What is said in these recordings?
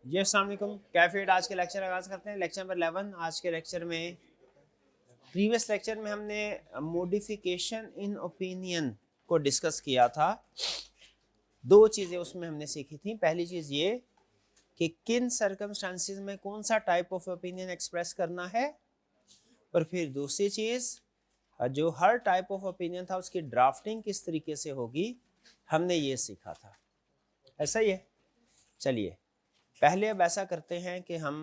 जी अस्सलाम वालेकुम। कैफेट आज के लेक्चर आगाज करते हैं। Lecture number 11। आज के लेक्चर में प्रीवियस लेक्चर में हमने मॉडिफिकेशन इन ओपिनियन को डिस्कस किया था। दो चीज़ें उसमें हमने सीखी थी। पहली चीज़ ये कि किन सर्कमस्टांसिस में कौन सा टाइप ऑफ ओपिनियन एक्सप्रेस करना है, और फिर दूसरी चीज़ जो हर टाइप ऑफ ओपिनियन था उसकी ड्राफ्टिंग किस तरीके से होगी, हमने ये सीखा था। ऐसा ही है। चलिए पहले अब ऐसा करते हैं कि हम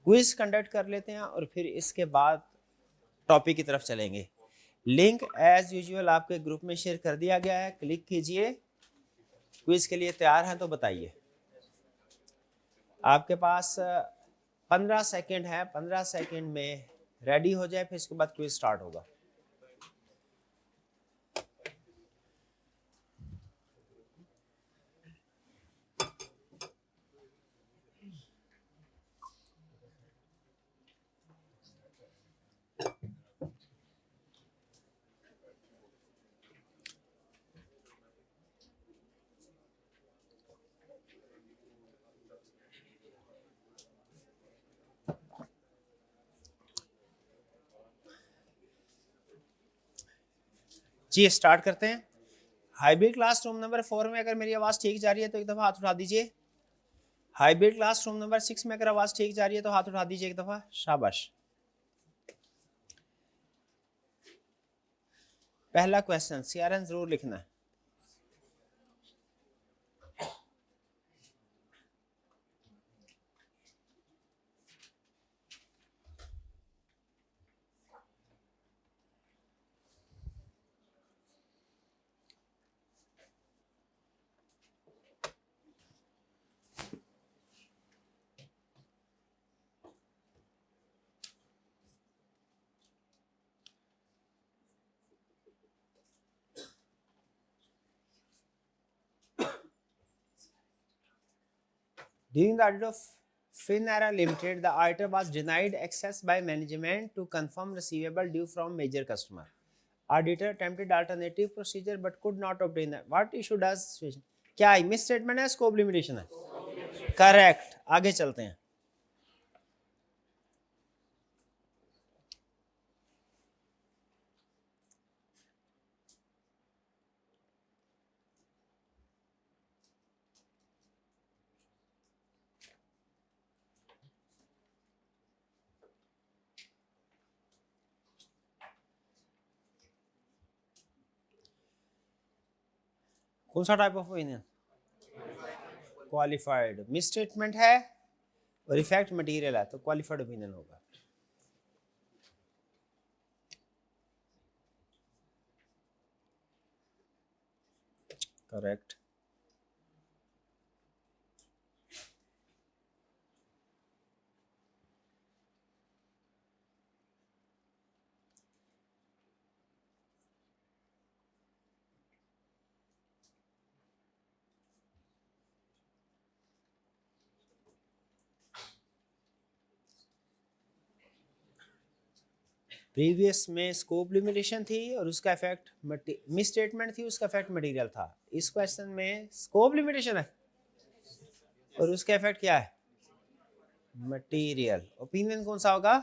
क्विज कंडक्ट कर लेते हैं और फिर इसके बाद टॉपिक की तरफ चलेंगे। लिंक एज यूजुअल आपके ग्रुप में शेयर कर दिया गया है, क्लिक कीजिए। क्विज के लिए तैयार हैं तो बताइए। आपके पास 15 सेकेंड है, 15 सेकेंड में रेडी हो जाए, फिर इसके बाद क्विज स्टार्ट होगा। जी स्टार्ट करते हैं। हाइब्रिड क्लासरूम नंबर 4 में अगर मेरी आवाज़ ठीक जा रही है तो एक दफ़ा हाथ उठा दीजिए। हाइब्रिड क्लासरूम नंबर 6 में अगर आवाज़ ठीक जा रही है तो हाथ उठा दीजिए एक दफ़ा। शाबाश। पहला क्वेश्चन सीआरएन जरूर लिखना है। During the audit of Finara Limited, the auditor was denied access by management to confirm receivable due from major customer. Auditor attempted alternative procedure but could not obtain that. What issue does situation? क्या miss statement है, scope limitation है? Correct. आगे चलते हैं। कौन सा type of opinion? Qualified. Miss statement है और इफेक्ट मटेरियल है तो क्वालिफाइड ओपिनियन होगा। करेक्ट। प्रीवियस में स्कोप लिमिटेशन थी और उसका इफेक्ट मिस स्टेटमेंट थी, उसका इफेक्ट मटेरियल था। इस क्वेश्चन में स्कोप लिमिटेशन है और उसका इफेक्ट क्या है? मटेरियल। ओपिनियन कौन सा होगा?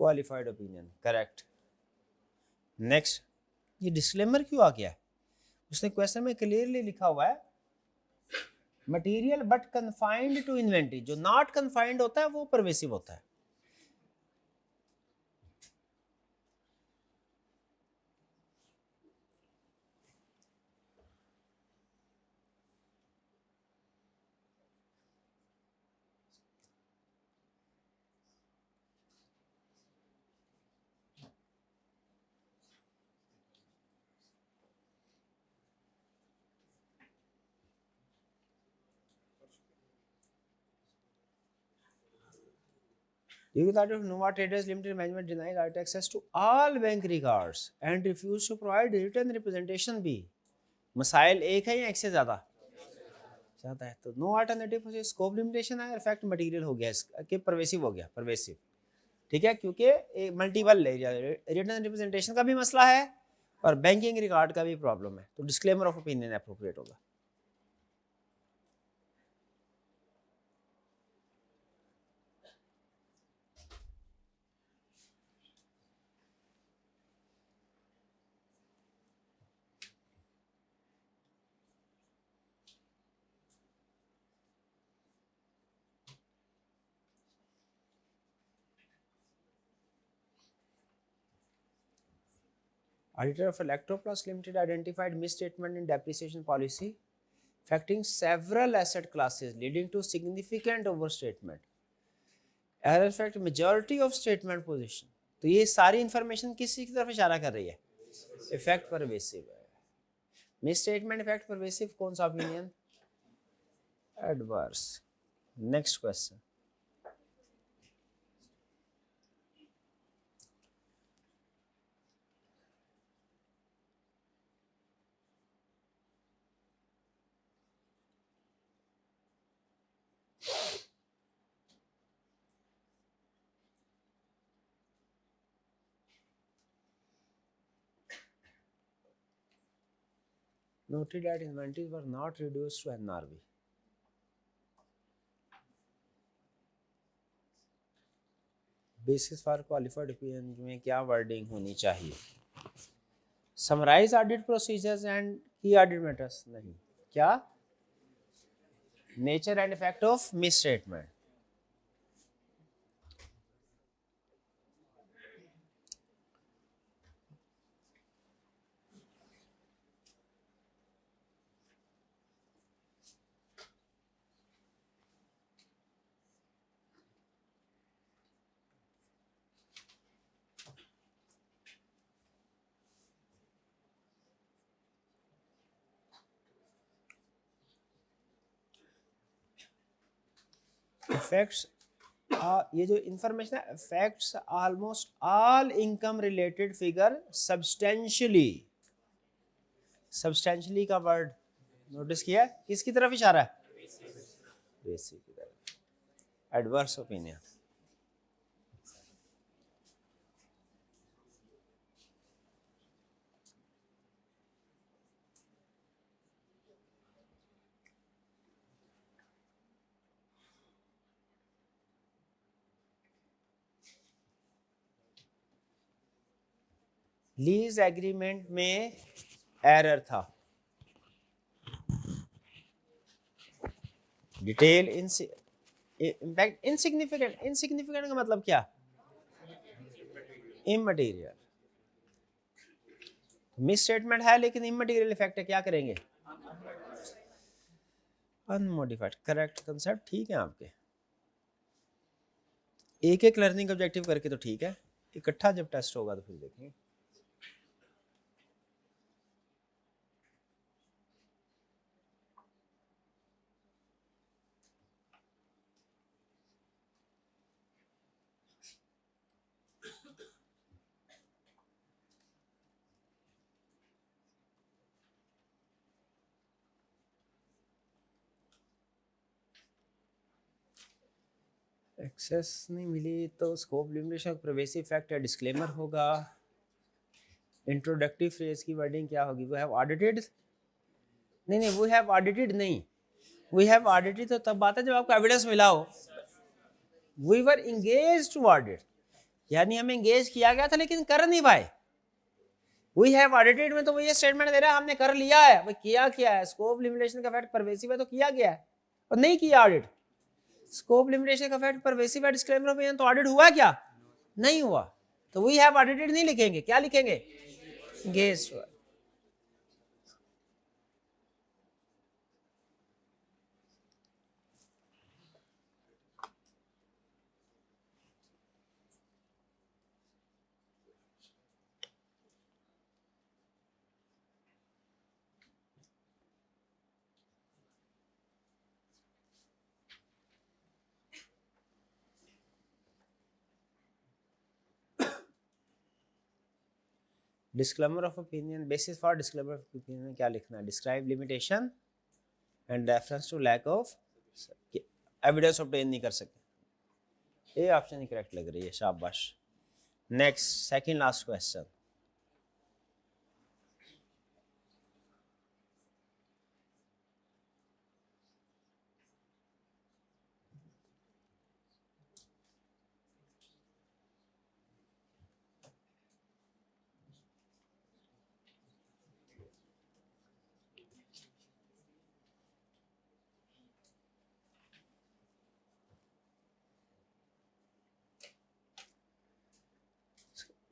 Qualified opinion. करेक्ट। नेक्स्ट। ये डिस्क्लेमर क्यों आ गया है? उसने क्वेश्चन में क्लियरली लिखा हुआ है material but confined to inventory. जो नॉट कन्फाइंड होता है वो परवेसिव होता है। During the audit of Nova Traders Limited, management denied audit access to all bank records and refused to provide written representation भी। मसाइल एक है या एक से ज्यादा? ज्यादा है। तो नो अल्टरनेटिव स्कोप लिमिटेशन है, इफेक्ट मटेरियल हो गया इसके, परवेसिव हो गया। परवेसिव ठीक है, क्योंकि मल्टीपल रिटर्न रिप्रेजेंटेशन का भी मसला है और बैंकिंग रिकॉर्ड का भी प्रॉब्लम है, तो डिस्क्लेमर ऑफ ओपिनियन अप्रोप्रिएट होगा। Auditor of Electroplus Limited identified misstatement in depreciation policy affecting several asset classes leading to significant overstatement. Error affect majority of statement position. तो ये सारी इंफॉर्मेशन किसी की तरफ इशारा कर रही है? इफेक्ट परवेसिव है. मिसस्टेटमेंट इफेक्ट परवेसिव कौन सा opinion? Adverse. Next question. Noted that inventories were not reduced to NRV. Basis for qualified opinion में क्या वर्डिंग होनी चाहिए? Summarize audit procedures and key audit matters. नहीं. क्या? Nature and effect of misstatement. Effects. ये जो इंफॉर्मेशन है, affects almost all income related figure substantially. Substantially का वर्ड नोटिस किया? किसकी तरफ इशारा है? बेसिक की तरफ. Adverse opinion. लीज एग्रीमेंट में एरर था. Detail impact insignificant. इनसिग्निफिकेंट का मतलब क्या? इमटेरियल. मिस स्टेटमेंट है लेकिन इमटेरियल इफेक्ट है, क्या करेंगे? अनमोडिफाइड. Correct concept. ठीक है आपके. एक एक लर्निंग ऑब्जेक्टिव करके तो ठीक है, इकट्ठा जब टेस्ट होगा तो फिर देखेंगे. एक्सेस नहीं मिली तो स्कोप लिमिटेशन प्रिवेसिव फैक्ट है, डिस्क्लेमर होगा. इंट्रोडक्टिव फ्रेज की वर्डिंग क्या होगी? We have audited. नहीं, वी हैव ऑडिटेड नहीं. वी हैव ऑडिटेड तो तब बात है जब आपको एविडेंस मिला हो. We were engage to audit, यानी हमें इंगेज किया गया था लेकिन कर नहीं पाए. वी हैव ऑडिटेड में तो वो ये स्टेटमेंट दे रहा है हमने कर लिया है. वो किया है. स्कोप लिमिटेशन का फैक्ट परवेसिव है तो किया गया है, और नहीं किया ऑडिट. स्कोप लिमिटेशन का फैक्ट परवेसिव है, डिस्क्लेमर ओपिनियन, तो ऑडिट हुआ क्या? नहीं हुआ. तो वी हैव ऑडिटेड नहीं लिखेंगे, क्या लिखेंगे? Engage. Disclaimer of opinion. Basis for disclaimer of opinion में क्या लिखना है? Describe limitation and reference to lack of evidence obtain नहीं कर सकते. ये ऑप्शन ही करेक्ट लग रही है. शाबाश. Next, second last question.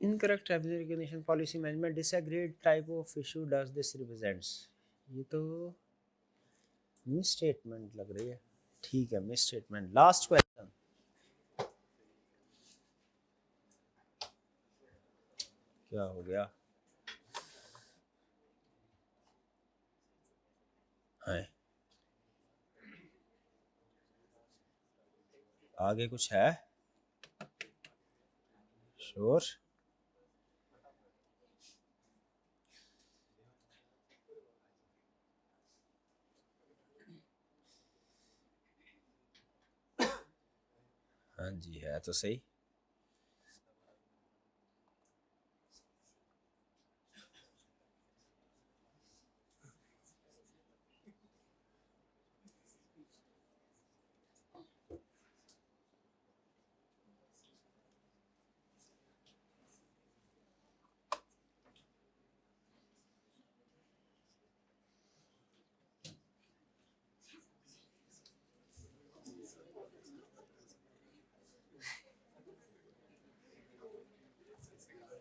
Incorrect traffic recognition policy management disagreed type of issue does this represents. ये तो मिस स्टेटमेंट लग रही है। ठीक है, मिस स्टेटमेंट। लास्ट क्वेश्चन, क्या हो गया है? आगे कुछ है? श्योर? हाँ जी, है तो सही।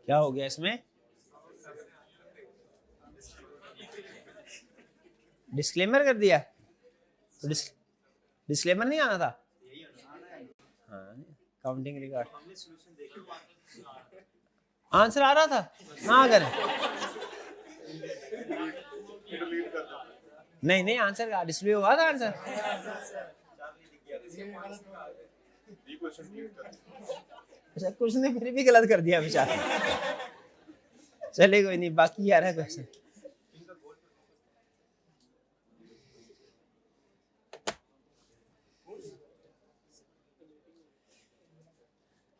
क्या हो गया इसमें? डिस्क्लेमर कर दिया तो डिस्क्लेमर नहीं आना था। हाँ, काउंटिंग रिकॉर्ड आंसर आ रहा था ना? अगर नहीं नहीं, आंसर का डिस्प्ले हुआ था आंसर। अच्छा, कुछ ने फिर भी गलत कर दिया बेचारा। चले कोई नहीं, बाकी आ रहा है क्वेश्चन।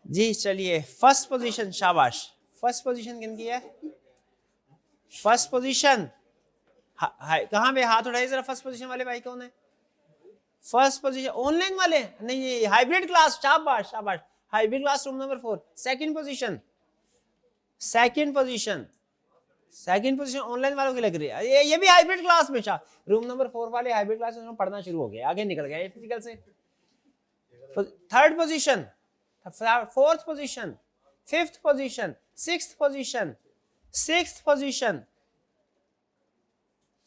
जी चलिए, फर्स्ट पोजीशन, शाबाश। फर्स्ट पोजीशन किन की है? फर्स्ट पोजीशन कहाँ पे? हाथ उठाइए जरा। फर्स्ट पोजीशन वाले भाई कौन है? फर्स्ट पोजीशन ऑनलाइन वाले? नहीं, हाइब्रिड क्लास। शाबाश शाबाश, hybrid class room number 4। Second position, second position, second position online वालों की लग रही है। ये भी हाइब्रिड क्लास में। रूम नंबर 4 वाले हाइब्रिड क्लास में पढ़ना शुरू हो गया, आगे निकल गया फिजिकल से। Third position, fourth position, fifth position, sixth position, sixth position,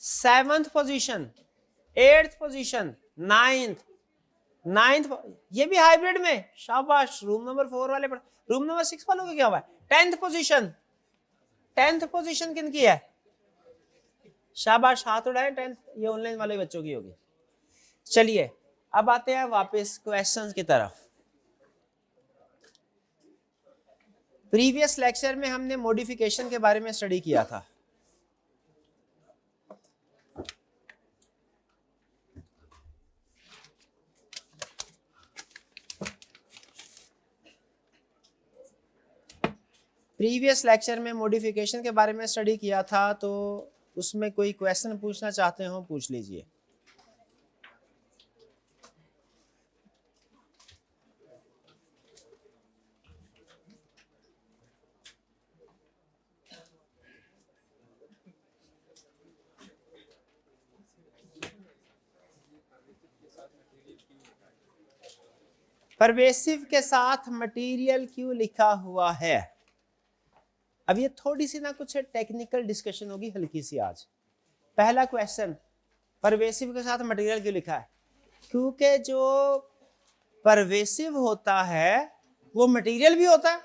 seventh position, eighth position, ninth, ninth, ये भी हाइब्रिड में। शाबाश, रूम नंबर 4 वाले पढ़। रूम नंबर 6 वालों का क्या हुआ? टेंथ पोजीशन, टेंथ पोजीशन किन की है? शाबाश, हाथ उठाए। टेंथ, ये ऑनलाइन वाले बच्चों की होगी। चलिए अब आते हैं वापस क्वेश्चंस की तरफ। प्रीवियस लेक्चर में हमने मॉडिफिकेशन के बारे में स्टडी किया था। प्रीवियस लेक्चर में मॉडिफिकेशन के बारे में स्टडी किया था, तो उसमें कोई क्वेश्चन पूछना चाहते हो पूछ लीजिए। परवेसिव के साथ मटेरियल क्यों लिखा हुआ है? अब ये थोड़ी सी ना कुछ टेक्निकल डिस्कशन होगी हल्की सी आज। पहला क्वेश्चन, परवेसिव के साथ मटेरियल क्यों लिखा है? क्योंकि जो परवेसिव होता है वो मटेरियल भी होता है,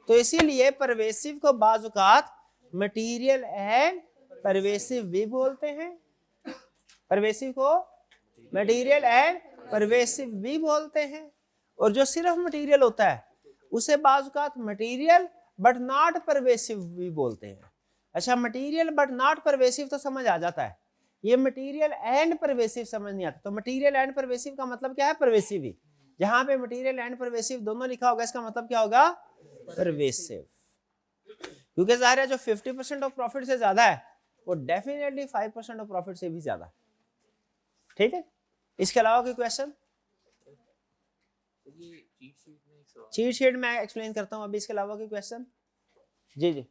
तो इसीलिए परवेसिव को बाजुकात मटेरियल एंड परवेसिव भी बोलते हैं। परवेसिव को मटेरियल एंड परवेसिव भी बोलते हैं। और जो सिर्फ मटेरियल होता है उसे बाजुकात मटेरियल बट नॉट परवेसिव भी बोलते हैं। अच्छा, मटेरियल बट नॉट परवेसिव तो समझ आ जाता है, ये मटेरियल एंड परवेसिव समझ नहीं आता। तो मटेरियल एंड परवेसिव का मतलब क्या है? परवेसिव ही। जहां पे मटेरियल एंड परवेसिव दोनों लिखा होगा इसका मतलब क्या होगा? परवेसिव। क्योंकि जाहिर है जो 50% ऑफ प्रॉफिट से ज्यादा है वो डेफिनेटली 5% ऑफ प्रॉफिट से भी ज्यादा। ठीक है, इसके अलावा कोई क्वेश्चन? चीट शीट में एक्सप्लेन करता हूं अभी। इसके अलावा कोई क्वेश्चन? जी जी,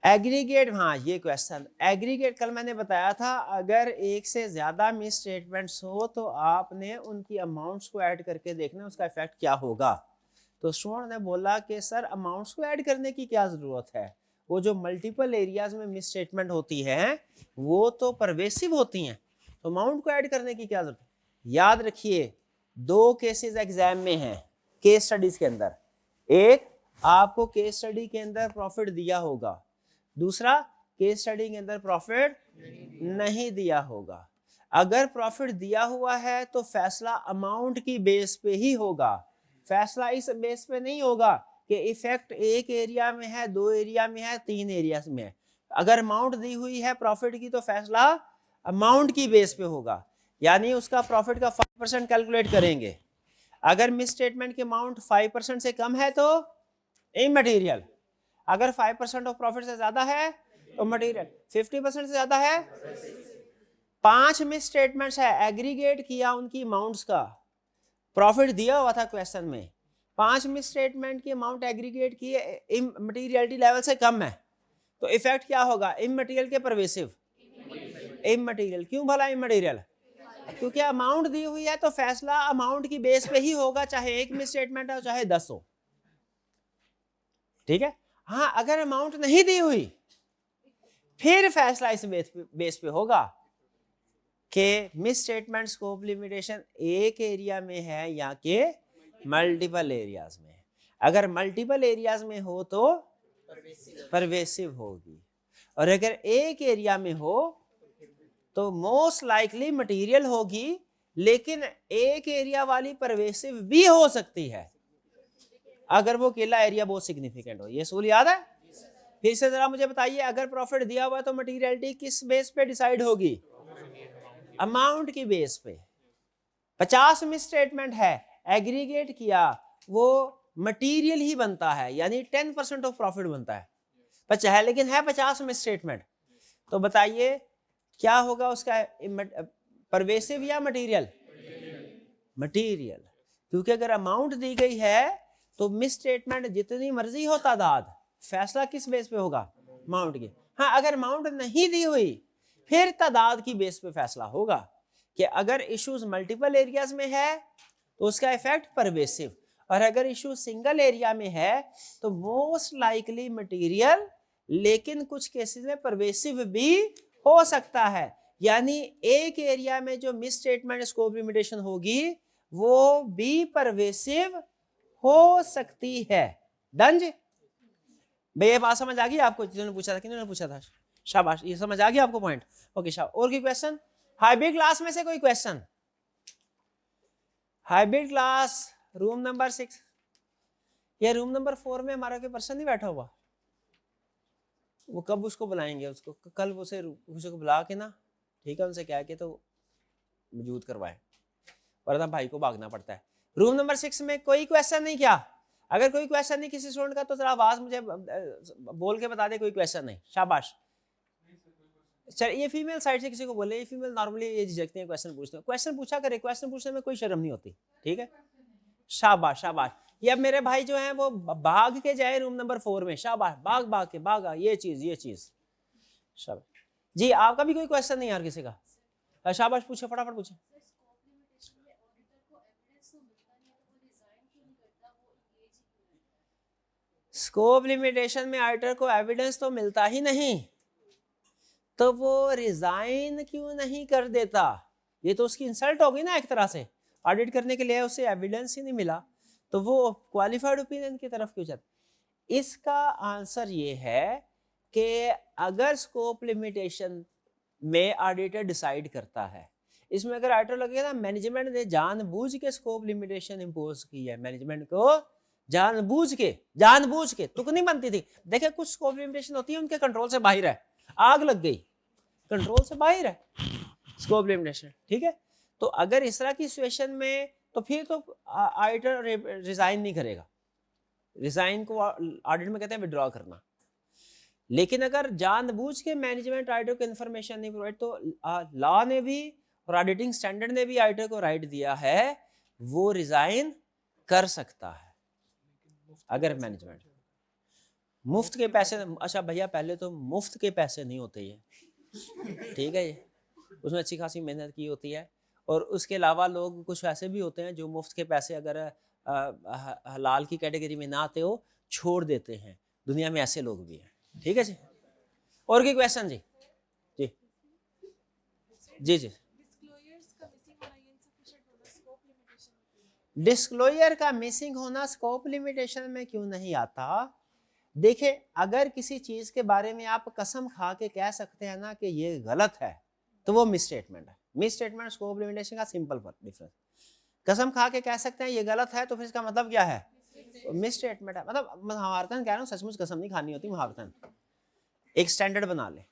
एग्रीगेट, हाँ ये क्वेश्चन एग्रीगेट कल मैंने बताया था, अगर एक से ज्यादा मिस स्टेटमेंट्स हो तो आपने उनकी अमाउंट्स को ऐड करके देखना उसका इफेक्ट क्या होगा। तो स्टूडेंट ने बोला कि सर अमाउंट्स को ऐड करने की क्या जरूरत है, वो जो मल्टीपल एरियाज में मिस स्टेटमेंट होती है वो तो परवेसिव होती हैं, तो अमाउंट को ऐड करने की क्या जरूरत है। याद रखिए 2 केसेस एग्जाम में हैं केस स्टडीज के अंदर, एक आपको केस स्टडी के अंदर प्रॉफिट दिया होगा, दूसरा केस स्टडी के अंदर प्रॉफिट नहीं दिया होगा। अगर प्रॉफिट दिया हुआ है तो फैसला अमाउंट की बेस पे ही होगा, फैसला इस बेस पे नहीं होगा कि इफेक्ट एक एरिया में है, 2 एरिया में है, 3 एरिया में है। अगर अमाउंट दी हुई है प्रॉफिट की तो फैसला अमाउंट की बेस पे होगा, यानी उसका प्रॉफिट का 5% कैलकुलेट करेंगे। अगर मिस स्टेटमेंट की अमाउंट 5% से कम है तो इमटेरियल, अगर 5% ऑफ प्रॉफिट से ज्यादा है तो मटेरियल, 50% से ज्यादा है। 5 मिस स्टेटमेंट्स है, एग्रीगेट किया उनकी अमाउंट्स का, प्रॉफिट दिया हुआ था क्वेश्चन में, 5 मिस स्टेटमेंट की अमाउंट एग्रीगेट की मटेरियलिटी लेवल से कम है, तो इफेक्ट क्या होगा, इमटेरियल के परवेसिव, इमटेरियल। क्यों भला इमटेरियल, क्योंकि अमाउंट दी हुई है तो फैसला अमाउंट की बेस पे ही होगा, चाहे एक मिस स्टेटमेंट हो चाहे 10 हो, ठीक है। हाँ अगर अमाउंट नहीं दी हुई फिर फैसला इस बेस पे होगा कि मिस स्टेटमेंट स्कोप लिमिटेशन एक एरिया में है या कि मल्टीपल एरियाज में। अगर मल्टीपल एरियाज में हो तो परवेसिव होगी, और अगर एक एरिया में हो तो मोस्ट लाइकली मटेरियल होगी, लेकिन एक एरिया वाली परवेसिव भी हो सकती है अगर वो अकेला एरिया बहुत सिग्निफिकेंट हो। ये सूल याद है? फिर से जरा मुझे बताइए, अगर प्रॉफिट दिया हुआ तो मटेरियलिटी किस बेस पे डिसाइड होगी, अमाउंट की बेस पे। 50 मिस स्टेटमेंट है, एग्रीगेट किया, वो मटेरियल ही बनता है, यानी 10% ऑफ प्रॉफिट बनता है, है लेकिन है 50 मिस स्टेटमेंट, तो बताइए क्या होगा उसका, परवेसिव या मटेरियल, मटेरियल। क्योंकि अगर अमाउंट दी गई है तो मिस स्टेटमेंट जितनी मर्जी हो तादाद, फैसला किस बेस पे होगा, अमाउंट की। हाँ अगर अमाउंट नहीं दी हुई फिर तादाद की बेस पे फैसला होगा कि अगर इश्यूज मल्टीपल एरियाज में है तो उसका इफेक्ट परवेसिव, और अगर इशू सिंगल एरिया में है तो मोस्ट लाइकली मटेरियल, लेकिन कुछ केसेस में परवेसिव भी हो सकता है। यानी एक एरिया में जो मिस स्टेटमेंट स्कोप लिमिटेशन होगी वो भी परवेसिव हो सकती है। डन जी, भाई ये बात समझ आ गई आपको, जिन्होंने पूछा था, किन्होंने पूछा था, शाबाश, ये समझ आ गया आपको पॉइंट। ओके शाबाश। और कोई क्वेश्चन हाइब्रिड क्लास में से, कोई question hybrid class room number 6 या रूम नंबर 4 में हमारा कोई पर्सन नहीं बैठा हुआ, वो कब उसको बुलाएंगे, उसको कल उसे को बुला के ना, ठीक है, उनसे क्या कि तो मौजूद करवाए, वरना भाई को भागना पड़ता है। रूम नंबर 6 में कोई क्वेश्चन नहीं क्या? अगर कोई क्वेश्चन नहीं किसी स्टूडेंट का तो जरा आवाज मुझे बोल के बता दे कोई क्वेश्चन नहीं। शाबाश। चल ये फीमेल साइड से किसी को बोले, ये फीमेल नॉर्मली ये झिझकते हैं क्वेश्चन पूछते हैं, क्वेश्चन पूछा करे, क्वेश्चन पूछने में कोई शर्म नहीं होती, ठीक है। शाबाश शाबाश। ये अब मेरे भाई जो हैं वो भाग के जाए रूम नंबर 4 में, शाबाश, भाग भाग के भागा, ये चीज शाबाश जी। आपका भी कोई क्वेश्चन नहीं यार किसी का? शाबाश, पूछे फटाफट पूछे। स्कोप लिमिटेशन में ऑडिटर को एविडेंस तो मिलता ही नहीं, तो वो रिजाइन क्यों नहीं कर देता? ये तो उसकी इंसल्ट होगी ना एक तरह से, ऑडिट करने के लिए उसे एविडेंस ही नहीं मिला तो वो क्वालिफाइड ओपिनियन की तरफ क्यों जाता? इसका आंसर ये है कि अगर स्कोप लिमिटेशन में ऑडिटर डिसाइड करता है, इसमें अगर ऑडिटर लगेगा ना मैनेजमेंट ने जानबूझ के स्कोप लिमिटेशन इंपोज की है, मैनेजमेंट को जानबूझ के तुक नहीं बनती थी। देखिए कुछ स्कोप लिमिटेशन होती है उनके कंट्रोल से बाहर है, आग लग गई, कंट्रोल से बाहर है स्कोप लिमिटेशन, ठीक है। तो अगर इस तरह की सिचुएशन में तो फिर तो ऑडिटर रिजाइन नहीं करेगा, रिजाइन को ऑडिट में कहते हैं विड्रॉ करना। लेकिन अगर जानबूझ के मैनेजमेंट ऑडिटर को इन्फॉर्मेशन नहीं प्रोवाइड, तो लॉ ने भी और ऑडिटिंग स्टैंडर्ड ने भी ऑडिटर को राइट दिया है, वो रिजाइन कर सकता है अगर मैनेजमेंट। मुफ्त के पैसे, अच्छा भैया पहले तो मुफ्त के पैसे नहीं होते ये, ठीक है, ये उसमें अच्छी खासी मेहनत की होती है। और उसके अलावा लोग कुछ ऐसे भी होते हैं जो मुफ्त के पैसे अगर हलाल की कैटेगरी में ना आते हो छोड़ देते हैं, दुनिया में ऐसे लोग भी हैं, ठीक है जी। और कोई क्वेश्चन जी? जी जी जी। डिस्क्लोजर का मिसिंग होना स्कोप लिमिटेशन में क्यों नहीं आता? देखे, अगर किसी चीज के बारे में आप कसम खा के कह सकते हैं ना कि ये गलत है, तो वो मिस स्टेटमेंट है। मिस स्टेटमेंट स्कोप लिमिटेशन का सिंपल डिफरेंस। कसम खा के कह सकते हैं ये गलत है, तो फिर इसका मतलब क्या है? मिस स्टेटमेंट है। मतलब महावरतन कह रहा हूँ, सचमुच कसम नहीं खानी होती महावरतन, एक स्टैंडर्ड बना ले।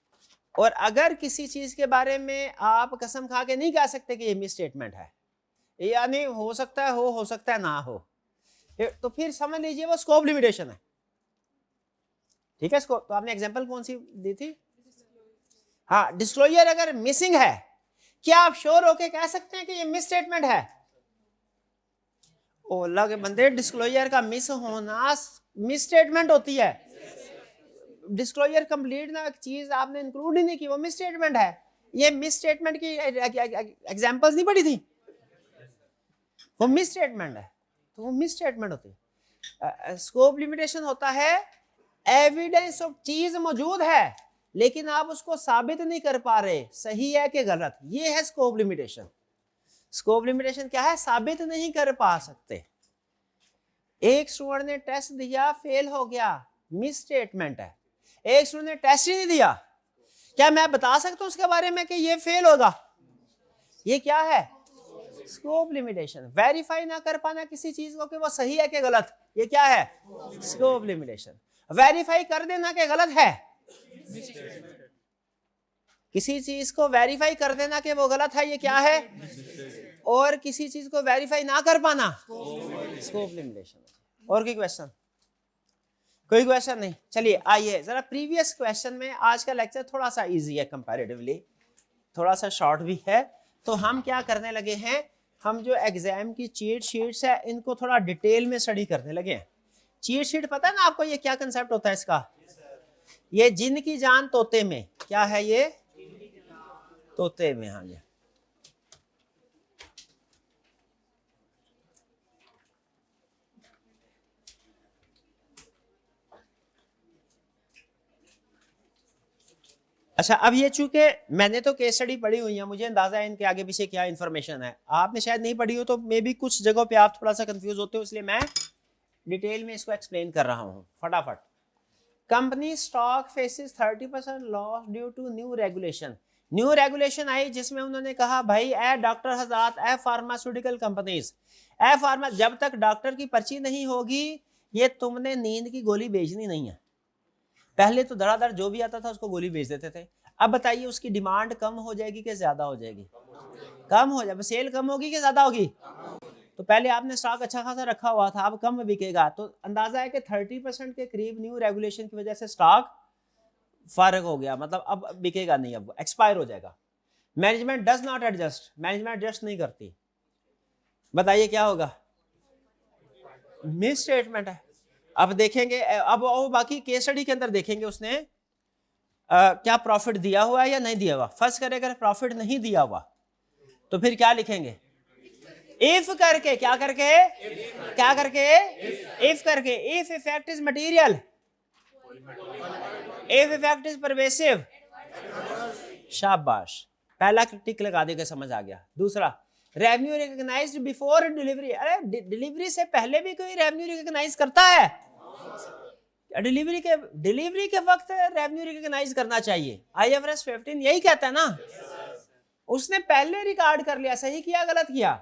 और अगर किसी चीज के बारे में आप कसम खा के नहीं कह सकते कि ये मिस स्टेटमेंट है, यानी हो सकता है हो सकता है ना हो, तो फिर समझ लीजिए वो स्कोप लिमिटेशन है, ठीक है। स्कोप तो आपने एग्जांपल कौन सी दी थी? हाँ, डिस्क्लोजर अगर मिसिंग है, क्या आप श्योर होके कह सकते हैं कि ये मिस स्टेटमेंट है? ओ अल्लाह के बंदे, डिस्क्लोजर का मिस होना मिस स्टेटमेंट होती है। डिस्क्लोजर कंप्लीट ना चीज आपने इंक्लूड ही नहीं की, वो मिस स्टेटमेंट है। ये मिस स्टेटमेंट की एग्जांपल्स नहीं पड़ी थी, वो मिस स्टेटमेंट है, तो वो मिस स्टेटमेंट होती है। स्कोप लिमिटेशन होता है एविडेंस ऑफ चीज मौजूद है लेकिन आप उसको साबित नहीं कर पा रहे सही है कि गलत, ये है स्कोप लिमिटेशन। स्कोप लिमिटेशन क्या है? साबित नहीं कर पा सकते। एक स्टूडेंट ने टेस्ट दिया, फेल हो गया, मिस स्टेटमेंट है। एक स्टूडेंट ने टेस्ट ही नहीं दिया, क्या मैं बता सकता हूं उसके बारे में कि ये फेल होगा? ये क्या है? Scope limitation. वेरीफाई ना कर पाना किसी चीज को कि वो सही है कि गलत, ये क्या है? Scope limitation. वेरीफाई कर देना कि गलत है, किसी चीज को वेरीफाई कर देना कि वो गलत है, ये क्या है? और किसी चीज को वेरीफाई ना कर पाना स्कोप लिमिटेशन। और कोई क्वेश्चन? कोई क्वेश्चन नहीं? चलिए आइए जरा प्रीवियस क्वेश्चन में, आज का लेक्चर थोड़ा सा इजी है कंपैरेटिवली, थोड़ा सा शॉर्ट भी है। तो हम क्या करने लगे हैं, हम जो एग्जाम की चीट शीट्स है इनको थोड़ा डिटेल में स्टडी करने लगे हैं। चीट शीट पता है ना आपको, ये क्या कंसेप्ट होता है इसका? ये जिन की जान तोते में, क्या है ये? तोते में। हाँ जी। अच्छा, अब ये चूंकि मैंने तो केस स्टडी पढ़ी हुई है, मुझे अंदाजा है इनके आगे पीछे क्या इन्फॉर्मेशन है। आपने शायद नहीं पढ़ी हो, तो मे बी कुछ जगहों पे आप थोड़ा सा कंफ्यूज होते हो, इसलिए मैं डिटेल में इसको एक्सप्लेन कर रहा हूँ फटाफट। Company stock faces 30% loss due to new regulation. New regulation आई जिसमें उन्होंने कहा भाई ए डॉक्टर हजरात, ए फार्मास्यूटिकल कंपनीज, ए फार्मा, जब तक डॉक्टर की पर्ची नहीं होगी ये तुमने नींद की गोली बेचनी नहीं है। पहले तो धड़ाधड़ जो भी आता था उसको गोली बेच देते थे। अब बताइए उसकी डिमांड कम हो जाएगी कि ज्यादा हो जाएगी? कम हो जाए, सेल कम होगी कि ज्यादा होगी? तो पहले आपने स्टॉक अच्छा खासा रखा हुआ था, अब कम बिकेगा, तो अंदाजा है कि 30% के करीब न्यू रेगुलेशन की वजह से स्टॉक फारग हो गया, मतलब अब बिकेगा नहीं, अब एक्सपायर हो जाएगा। Management does not adjust, management adjust नहीं करती, बताइए क्या होगा? मिस स्टेटमेंट है। अब देखेंगे, अब बाकी केस स्टडी के अंदर देखेंगे उसने क्या प्रॉफिट दिया हुआ है या नहीं दिया हुआ। फर्स्ट करें, अगर प्रॉफिट नहीं दिया हुआ तो फिर क्या लिखेंगे? इफ करके, क्या करके, क्या करके, इफ करके। If effect is material, if effect is pervasive, शाबाश, पहला टिक लगा देगा, समझ आ गया। दूसरा, रेवेन्यू रिकॉग्नाइज्ड बिफोर डिलीवरी। अरे डिलीवरी से पहले भी कोई रेवेन्यू रिकॉग्नाइज करता है? डिलीवरी के वक्त रेवेन्यू रिकॉग्नाइज करना चाहिए। IFRS 15 यही कहता है ना। उसने पहले रिकॉर्ड कर लिया, सही किया गलत किया?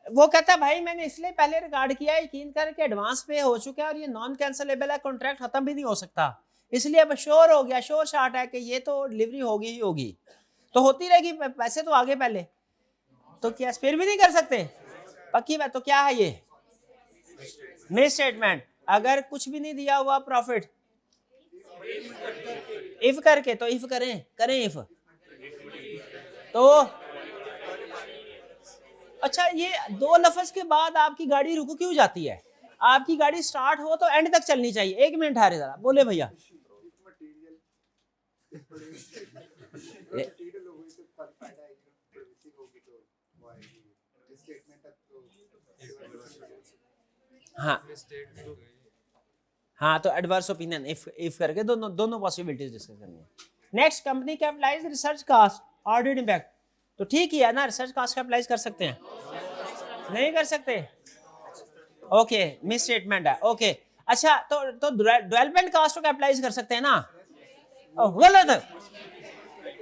वो कहता है भाई मैंने इसलिए पहले रिकॉर्ड किया, यकीन करके एडवांस पे हो चुका है और ये नॉन कैंसलेबल है, कॉन्ट्रैक्ट खत्म भी नहीं हो सकता, इसलिए अब श्योर हो गया, श्योर शॉट है कि ये तो डिलीवरी होगी ही होगी, तो होती रहेगी, पैसे तो आगे पहले, तो क्या फिर भी नहीं कर सकते? पक्की बात। तो क्या है ये? Miss statement. अगर कुछ भी नहीं दिया हुआ प्रॉफिट, इफ करके, तो इफ करें इफ, तो अच्छा, ये दो लफ्ज के बाद आपकी गाड़ी रुक क्यों जाती है? आपकी गाड़ी स्टार्ट हो तो एंड तक चलनी चाहिए। 1 मिनट ठहरे जरा, बोले भैया। हाँ हाँ, तो एडवर्स ओपिनियन इफ करके दोनों दोनों पॉसिबिलिटीज डिस्कस करनी है। Next, company capitalize research cost audit impact. तो ठीक ही है ना, रिसर्च कास्ट कैपिटलाइज कर सकते हैं? नहीं कर सकते। ओके, मिस स्टेटमेंट है। ओके, अच्छा, तो डेवलपमेंट कास्ट को कैपिटलाइज कर सकते हैं ना? गलत।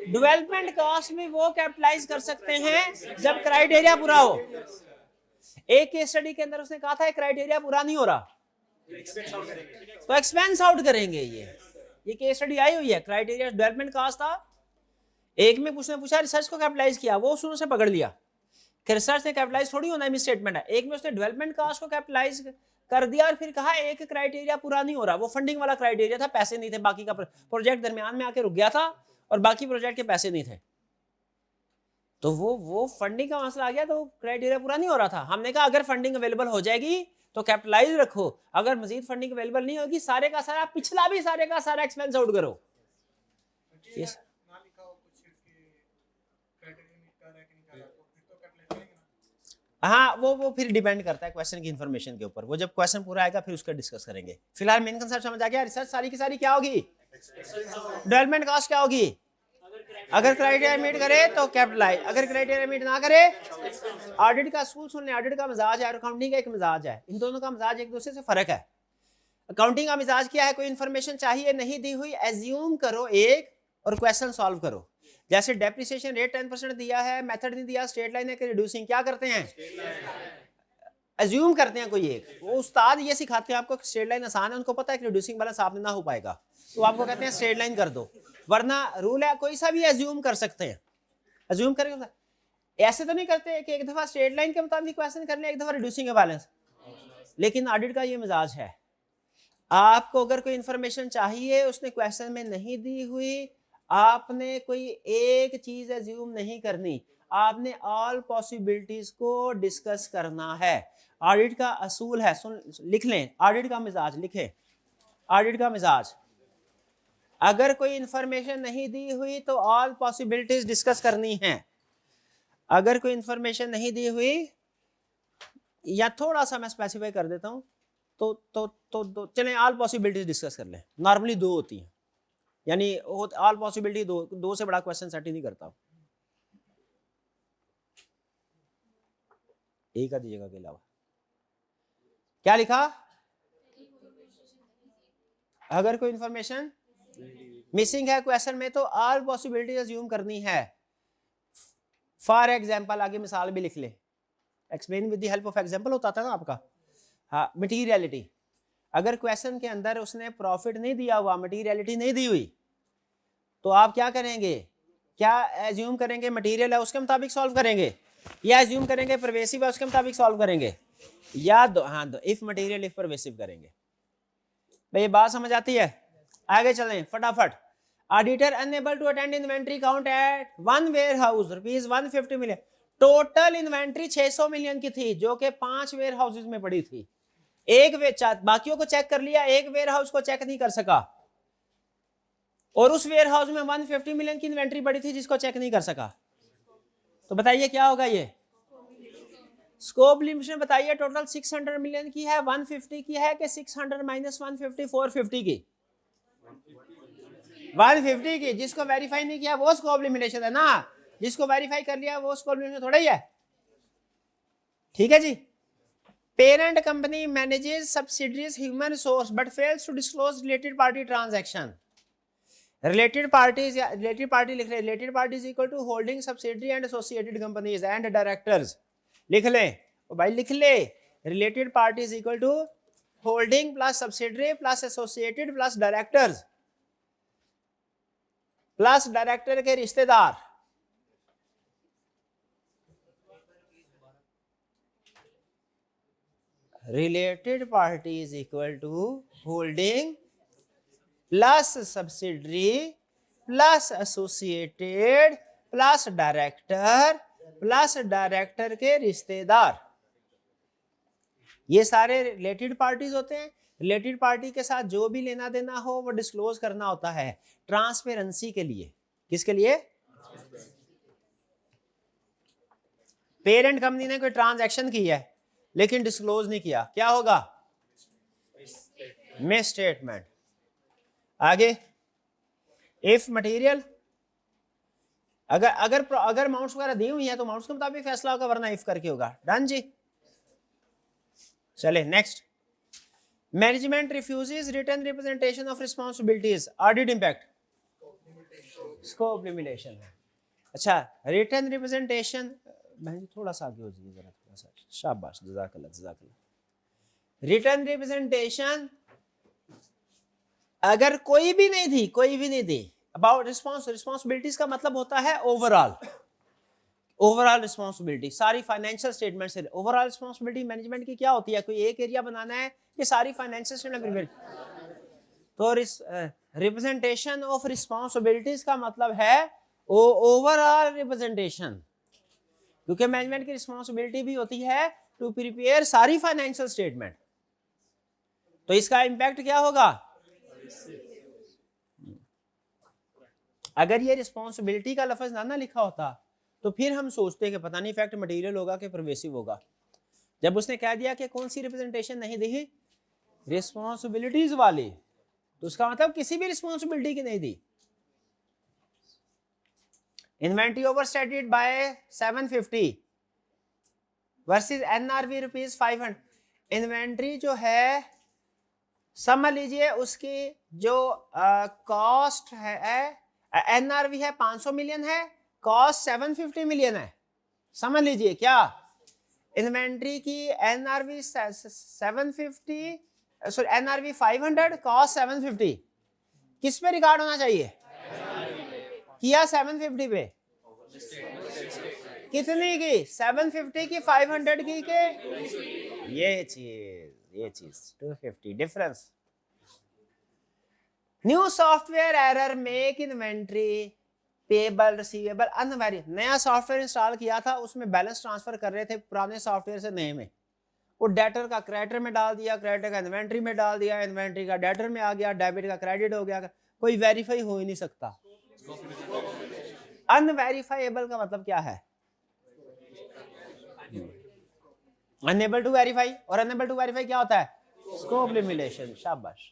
डेवलपमेंट कास्ट में वो कैपिटलाइज कर सकते हैं जब क्राइटेरिया पूरा हो। एक केस स्टडी के अंदर उसने कहा था क्राइटेरिया पूरा नहीं हो रहा तो एक्सपेंस आउट करेंगे। ये केस स्टडी आई हुई है, क्राइटेरिया डेवलपमेंट कास्ट था। एक में उसने पूछा रिसर्च को कैपिटलाइज किया, वो उसने से पकड़ लिया कि रिसर्च ने कैपिटलाइज थोड़ी होना है, मिस स्टेटमेंट है। एक में उसने डेवलपमेंट कास्ट को कैपिटलाइज कर दिया और फिर कहा एक क्राइटेरिया पूरा नहीं हो रहा, वो फंडिंग वाला क्राइटेरिया था, पैसे नहीं थे, बाकी का प्रोजेक्ट दरमियान में आके रुक गया था और बाकी प्रोजेक्ट के पैसे नहीं थे, तो वो फंडिंग का मसला आ गया, तो क्राइटेरिया पूरा नहीं हो रहा था। हमने कहा अगर फंडिंग अवेलेबल हो जाएगी तो कैपिटलाइज रखो, अगर मजीद फंडिंग अवेलेबल नहीं होगी सारे का सारा पिछला भी सारे का सारा एक्सपेंस आउट करो। yes. हाँ, वो फिर डिपेंड करता है क्वेश्चन की इन्फॉर्मेशन के ऊपर, वो जब क्वेश्चन पूरा आएगा फिर उसका डिस्कस करेंगे। फिलहाल मेन कंसेप्ट समझ आ गया। रिसर्च सारी की सारी क्या होगी? डेवलपमेंट कॉस्ट क्या होगी? अगर क्राइटेरिया मीट करे तो कैपिटलाइज, अगर क्राइटेरिया मीट ना करे। ऑडिट का असूल सुन लें, ऑडिट का मिजाज है और अकाउंटिंग का एक मिजाज है, इन दोनों का मिजाज एक दूसरे से फर्क है। अकाउंटिंग का मिजाज क्या है? कोई इन्फॉर्मेशन चाहिए, नहीं दी हुई, एज्यूम करो एक और क्वेश्चन सॉल्व करो। जैसे डेप्रिसिएशन रेट 10% दिया है, मेथड नहीं दिया, स्ट्रेट लाइन है कि रिड्यूसिंग, क्या करते हैं? एज्यूम करते हैं कोई एक। वो उस्ताद ये सिखाते हैं आपको स्ट्रेट लाइन आसान है, उनको पता है कि रिड्यूसिंग वाला सामने ना हो पाएगा, तो आपको कहते हैं स्ट्रेट लाइन कर दो, वरना रूल है कोई सा भी एज्यूम कर सकते हैं। एज्यूम करके ऐसे तो नहीं करते कि एक दफा स्ट्रेट लाइन के मुताबिक क्वेश्चन कर ले, एक दफा रिड्यूसिंग का बैलेंस। लेकिन ऑडिट का ये मिजाज है, आपको अगर कोई इंफॉर्मेशन चाहिए उसने क्वेश्चन में नहीं दी हुई, आपने कोई एक चीज एज्यूम नहीं करनी, आपने ऑल पॉसिबिलिटीज को डिस्कस करना है। ऑडिट का असूल है, सुन लिख लें, ऑडिट का मिजाज लिखें। ऑडिट का मिजाज, अगर कोई इंफॉर्मेशन नहीं दी हुई तो ऑल पॉसिबिलिटीज डिस्कस करनी है। अगर कोई इंफॉर्मेशन नहीं दी हुई, या थोड़ा सा मैं स्पेसिफाई कर देता हूं, तो चलें ऑल पॉसिबिलिटीज डिस्कस कर लें। नॉर्मली 2 होती हैं, यानी ऑल पॉसिबिलिटी 2 से बड़ा क्वेश्चन सेट ही नहीं करता, एक आधी जगह के अलावा। क्या लिखा? अगर कोई इंफॉर्मेशन मिसिंग है क्वेश्चन में तो ऑल पॉसिबिलिटी अज्यूम करनी है। फॉर एग्जाम्पल, आगे मिसाल भी लिख ले, explain with the help of example होता था ना आपका। हाँ, मटीरियलिटी, अगर क्वेश्चन के अंदर उसने प्रॉफिट नहीं दिया हुआ, मटीरियलिटी नहीं दी हुई, तो आप क्या करेंगे? क्या एज्यूम करेंगे मटीरियल है उसके मुताबिक सॉल्व करेंगे, या एज्यूम करेंगे परवेसिव है उसके मुताबिक सॉल्व करेंगे, या इफ मटीरियल इफ परवेसिव करेंगे। भाई ये बात समझ आती है? आगे चलें फटाफट। Auditor unable to attend inventory count at one warehouse ₹150 million. Total inventory 600 million की थी, जो कि 5 वेयर हाउसेज में पड़ी थी। एक बाकियों को चेक कर लिया, एक वेयर हाउस को चेक नहीं कर सका, और उस वेयर हाउस में 150 मिलियन की इन्वेंट्री पड़ी थी जिसको चेक नहीं कर सका। तो बताइए क्या होगा? ये स्कोप लिमिटेशन बताइए, टोटल 600 मिलियन की है, 150 की है कि 600 माइनस 150 450 की? 150 की। जिसको वेरीफाई नहीं किया वो स्कोप लिमिटेशन है ना, जिसको वेरीफाई कर लिया वो स्कोप लिमिटेशन थोड़ा ही है। ठीक है जी। Parent company manages subsidiaries human resource but fails to disclose related party transaction. Related parties या रिलेटेड पार्टी लिख रहे, related party is equal to holding subsidiary and associated companies and directors. लिख लें भाई, लिख ले, related party is equal to holding plus subsidiary plus associated plus directors plus director के रिश्तेदार। Related party is equal to holding plus subsidiary plus associated plus director के रिश्तेदार। ये सारे रिलेटेड पार्टीज होते हैं। रिलेटेड पार्टी के साथ जो भी लेना देना हो वो डिस्क्लोज करना होता है ट्रांसपेरेंसी के लिए। किसके लिए? पेरेंट कंपनी ने कोई ट्रांजैक्शन किया है लेकिन डिस्क्लोज नहीं किया, क्या होगा? Miss statement. आगे, इफ मटेरियल, अगर अमाउंट्स वगैरह दी हुई है तो अमाउंट्स के मुताबिक फैसला होगा, वरना इफ करके होगा। डन जी। चले next. Management refuses written representation of responsibilities, audit impact, scope limitation है। अच्छा, रिटन रिप्रेजेंटेशन, बहन जी थोड़ा सा आगे हो जाइए जरा, थोड़ा सा, शाबाश, जज़ाकल्लाह जज़ाकल्लाह। रिटन रिप्रेजेंटेशन अगर कोई भी नहीं थी अबाउट रिस्पांसिबिलिटीज का मतलब होता है ओवरऑल रिस्पांसिबिलिटी, सारी फाइनेंशियल स्टेटमेंट से। ओवरऑल रिस्पांसिबिलिटी मैनेजमेंट की क्या होती है? कोई एक एरिया बनाना है कि सारी फाइनेंशियल स्टेटमेंट? तो रिप्रेजेंटेशन ऑफ रिस्पांसिबिलिटीज का मतलब है ओवरऑल रिप्रेजेंटेशन, क्योंकि मैनेजमेंट की रिस्पांसिबिलिटी भी होती है टू प्रिपेयर सारी फाइनेंशियल स्टेटमेंट। तो इसका इंपैक्ट क्या होगा? अगर ये रिस्पांसिबिलिटी का लफ्ज ना लिखा होता तो फिर हम सोचते कि पता नहीं इफेक्ट मटेरियल होगा कि परवेसिव होगा। जब उसने कह दिया कि कौन सी रिप्रेजेंटेशन नहीं दी, रिस्पांसिबिलिटीज वाली, तो उसका मतलब किसी भी रिस्पांसिबिलिटी की नहीं दी। Inventory overstated by 750 versus NRV rupees 500। Inventory जो है, समझ लीजिए उसकी जो कॉस्ट है, एनआरवी है 500 मिलियन है, कॉस्ट 750 मिलियन है। समझ लीजिए क्या, इन्वेंट्री की एनआरवी 750, सॉरी एनआरवी 500, कॉस्ट 750, किस पे रिकॉर्ड होना चाहिए? किया 750 पे, कितनी की? 750 की, 500 की के? ये चीज 250 difference. New software error make inventory payable receivable अनवेरी। नया सॉफ्टवेयर इंस्टॉल किया था, उसमें बैलेंस ट्रांसफर कर रहे थे पुराने सॉफ्टवेयर से नए में, वो डेटर का क्रेडिटर में डाल दिया, क्रेडिटर का इन्वेंट्री में डाल दिया, इन्वेंट्री का डेटर में आ गया, डेबिट का क्रेडिट हो गया, कोई वेरीफाई हो ही नहीं सकता। अनवेरीफाइबल का मतलब क्या है? अनएबल टू वेरीफाई, और अनएबल टू वेरीफाई क्या होता है? Scope limitation. शाबाश।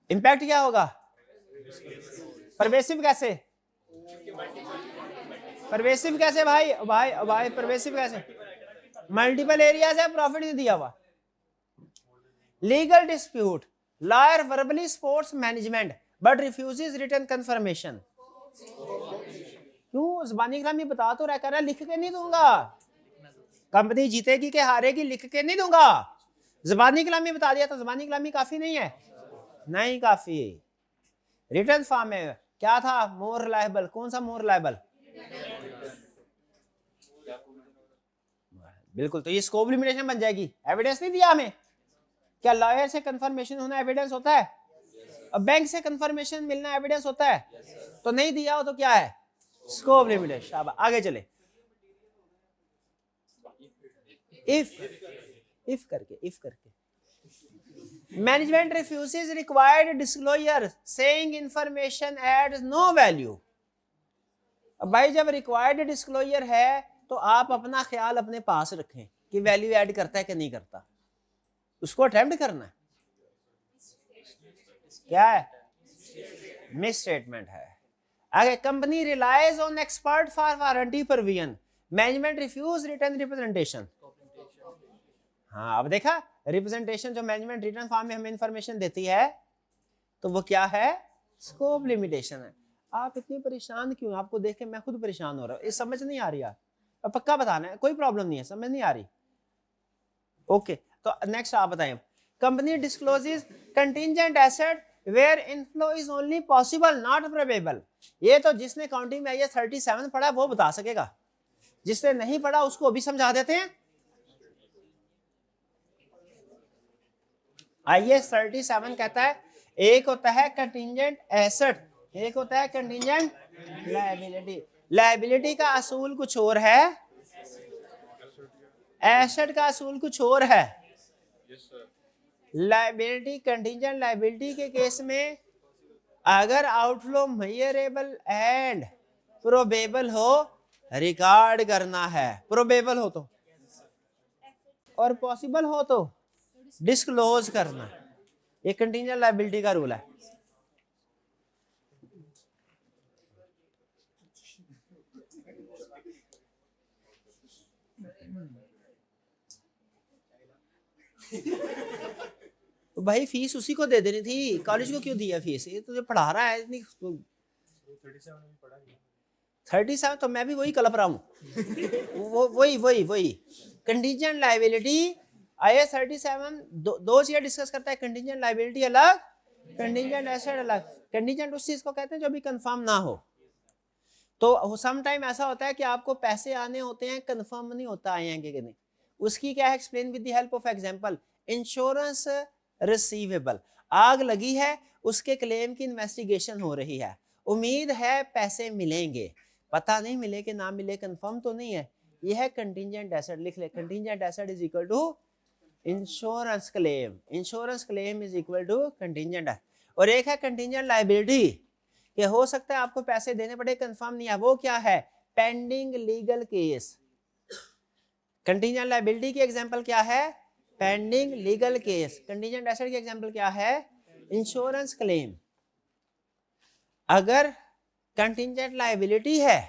इंपैक्ट क्या होगा? परवेसिव कैसे? परवेसिव कैसे भाई? भाई परवेसिव कैसे? मल्टीपल एरियाज है, प्रॉफिट नहीं दिया हुआ। Legal dispute, lawyer verbally supports management but refuses written confirmation. क्यों? ज़बानी कलामी बता तो रहा है, लिख के नहीं दूंगा। कंपनी जीतेगी कि हारेगी, लिख के नहीं दूंगा। ज़बानी कलामी बता दिया तो ज़बानी कलामी काफी नहीं है? नहीं काफी। रिटर्न फॉर्म में क्या था? More reliable. कौन सा मोर रिलायबल? बिल्कुल। तो ये स्कोप लिमिटेशन बन जाएगी। एविडेंस नहीं दिया हमें, क्या लॉयर से कंफर्मेशन होना एविडेंस होता है? अब बैंक से कंफर्मेशन मिलना एविडेंस होता है? तो नहीं दिया हो तो क्या है? Scope limitation. अब आगे चले, इफ करके management refuses required disclosure saying information adds no value. अब भाई जब रिक्वायर्ड डिस्क्लोजर है तो आप अपना ख्याल अपने पास रखें कि वैल्यू ऐड करता है कि नहीं करता, उसको अटेम्प्ट करना है। क्या है? मिस स्टेटमेंट है। आगे, company relies on expert for warranty provision, management refuse return representation. हाँ, अब देखा, रिप्रेजेंटेशन जो मैनेजमेंट रिटर्न फॉर्म में हमें इंफॉर्मेशन देती है तो वो क्या है? स्कोप लिमिटेशन है। आप इतनी परेशान क्यों? आपको देख के मैं खुद परेशान हो रहा हूँ। ये समझ नहीं आ रही यार, अब पक्का बताना है, कोई प्रॉब्लम नहीं है, समझ नहीं आ रही। ओके, तो नेक्स्ट आप बताएं। Company discloses contingent asset where inflow is only possible not probable. ये तो जिसने काउंटिंग में IAS 37 पढ़ा वो बता सकेगा, जिसने नहीं पढ़ा उसको भी समझा देते हैं। IAS 37 कहता है एक होता है कंटिंजेंट एसेट, एक होता है कंटिंजेंट लायबिलिटी। लायबिलिटी का असूल कुछ और है, एसेट का असूल कुछ और है। लाइबिलिटी, कंटीजेंट लाइबिलिटी के केस में अगर आउटफ्लो मेजरेबल एंड प्रोबेबल हो, रिकॉर्ड करना है, प्रोबेबल हो तो, और पॉसिबल हो तो डिस्क्लोज करना। ये कंटीजेंट लायबिलिटी का रूल है। तो भाई फीस उसी को दे देनी थी, कॉलेज को क्यों दिया फीस? ये तुझे पढ़ा रहा है इतनी। 37 तो मैं भी वही कलप रहा हूँ। वो वही कंटीजेंट लायबिलिटी आईए 37 दो चीजें डिस्कस करता है। कंटीजेंट लायबिलिटी अलग, कंटीजेंट एसेट अलग। कंटीजेंट उस चीज को कहते हैं जो अभी कंफर्म ना हो। तो सम टाइम ऐसा होता है कि आपको पैसे आने होते हैं, कंफर्म नहीं होता आए हैं कि नहीं। उसकी क्या है, explain with the help of example. Insurance receivable, आग लगी है, उसके क्लेम की इन्वेस्टिगेशन हो रही है, उम्मीद है पैसे मिलेंगे, पता नहीं मिले कि ना मिले, कंफर्म तो नहीं है। यह है कंटीजेंट एसेट। लिख ले, contingent asset is equal to insurance claim. Insurance claim is equal to contingent. और एक है कंटीजेंट लायबिलिटी, कि हो सकता है आपको पैसे देने पड़े, कंफर्म नहीं है। वो क्या है, pending legal case. Contingent liability की एग्जांपल क्या है, pending legal case. Contingent asset की एग्जांपल क्या है, इंश्योरेंस क्लेम। अगर कंटीजेंट लायबिलिटी है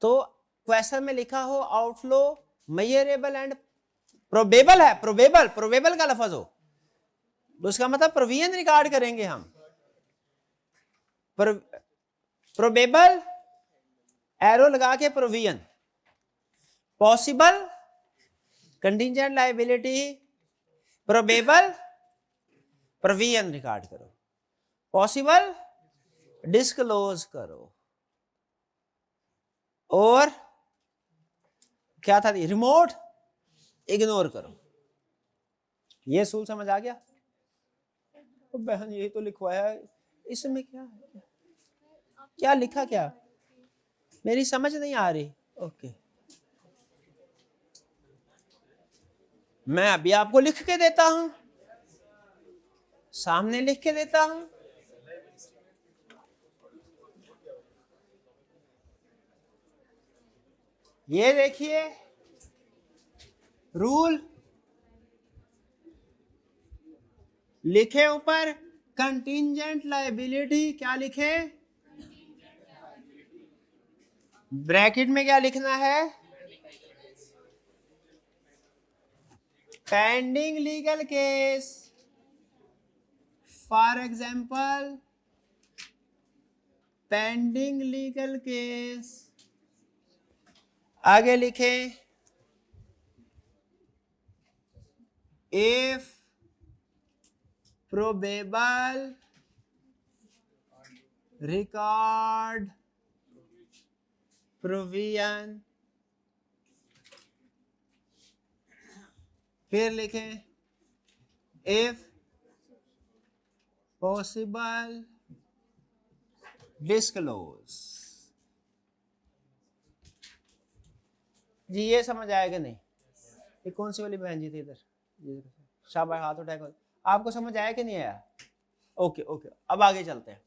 तो क्वेश्चन में लिखा हो आउटफ्लो मेजरेबल एंड प्रोबेबल है, प्रोबेबल का लफ्ज हो तो उसका मतलब प्रोविजन रिकॉर्ड करेंगे हम। प्रोबेबल एरो लगा के provision, possible contingent liability, probable provision record करो, पॉसिबल डिस्क्लोज करो, और क्या था, रिमोट इग्नोर करो। ये सूल समझ आ गया? बहन यही तो लिखवाया है, इसमें क्या है, क्या लिखा, क्या मेरी समझ नहीं आ रही। ओके, मैं अभी आपको लिख के देता हूं, सामने लिख के देता हूं। ये देखिए रूल लिखे ऊपर, कंटीजेंट लायबिलिटी, क्या लिखे, ब्रैकेट में क्या लिखना है, pending legal case. For example pending legal case, आगे लिखें इफ प्रोबेबल रिकॉर्ड प्रोविजन, फिर लिखें इफ पॉसिबल डिस्क्लोज। जी ये समझ आएगा नहीं? ये कौन सी वाली बहन जी थी इधर, शाबाश, हाथ उठाए। आपको समझ आया कि नहीं आया? ओके ओके, अब आगे चलते हैं।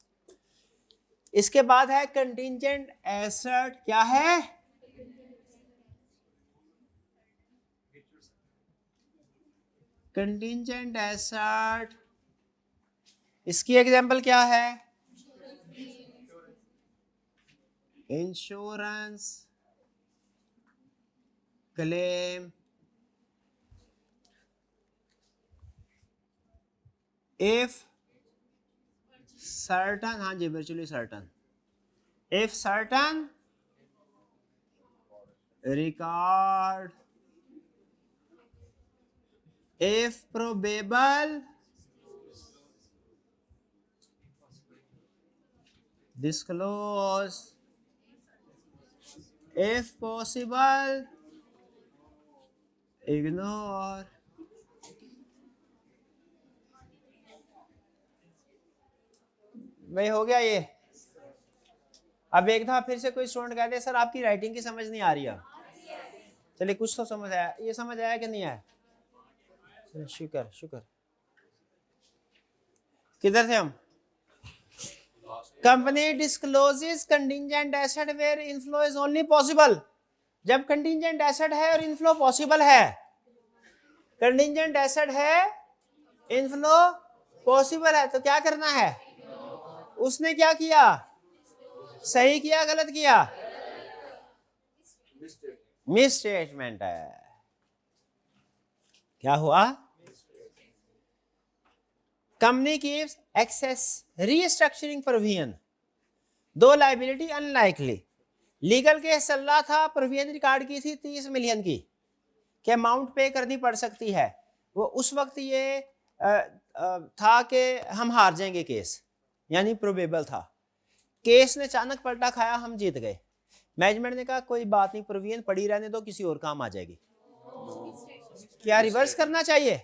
इसके बाद है कंटीजेंट एसेट, क्या है, कंटीजेंट एसेट। इसकी एग्जांपल क्या है, इंश्योरेंस क्लेम। इफ सर्टन, हाँ जी virtually certain, if certain record, if probable disclose, if possible ignore। भाई हो गया ये? अब एक दफा फिर से कोई स्टूडेंट कहते हैं सर आपकी राइटिंग की समझ नहीं आ रही है, चलिए कुछ तो समझ आया, ये समझ आया कि नहीं आया? शुक्र शुक्र। किधर थे हम? Company discloses contingent asset where inflow is only possible. जब कंटिंजेंट एसेट है और इनफ्लो पॉसिबल है, कंटिंजेंट एसेट है, इनफ्लो पॉसिबल है, तो क्या करना है? उसने क्या किया? सही किया गलत किया? मिस स्टेटमेंट है। क्या हुआ? Company keeps excess restructuring provision though liability unlikely. Legal case चल रहा था, प्रोविजन रिकॉर्ड की थी 30 मिलियन की कि अमाउंट पे करनी पड़ सकती है। वो उस वक्त ये था कि हम हार जाएंगे केस, यानी प्रोबेबल था। केस ने अचानक पलटा खाया, हम जीत गए। मैनेजमेंट ने कहा कोई बात नहीं, प्रोविजन पड़ी रहने दो, किसी और काम आ जाएगी। क्या रिवर्स करना चाहिए?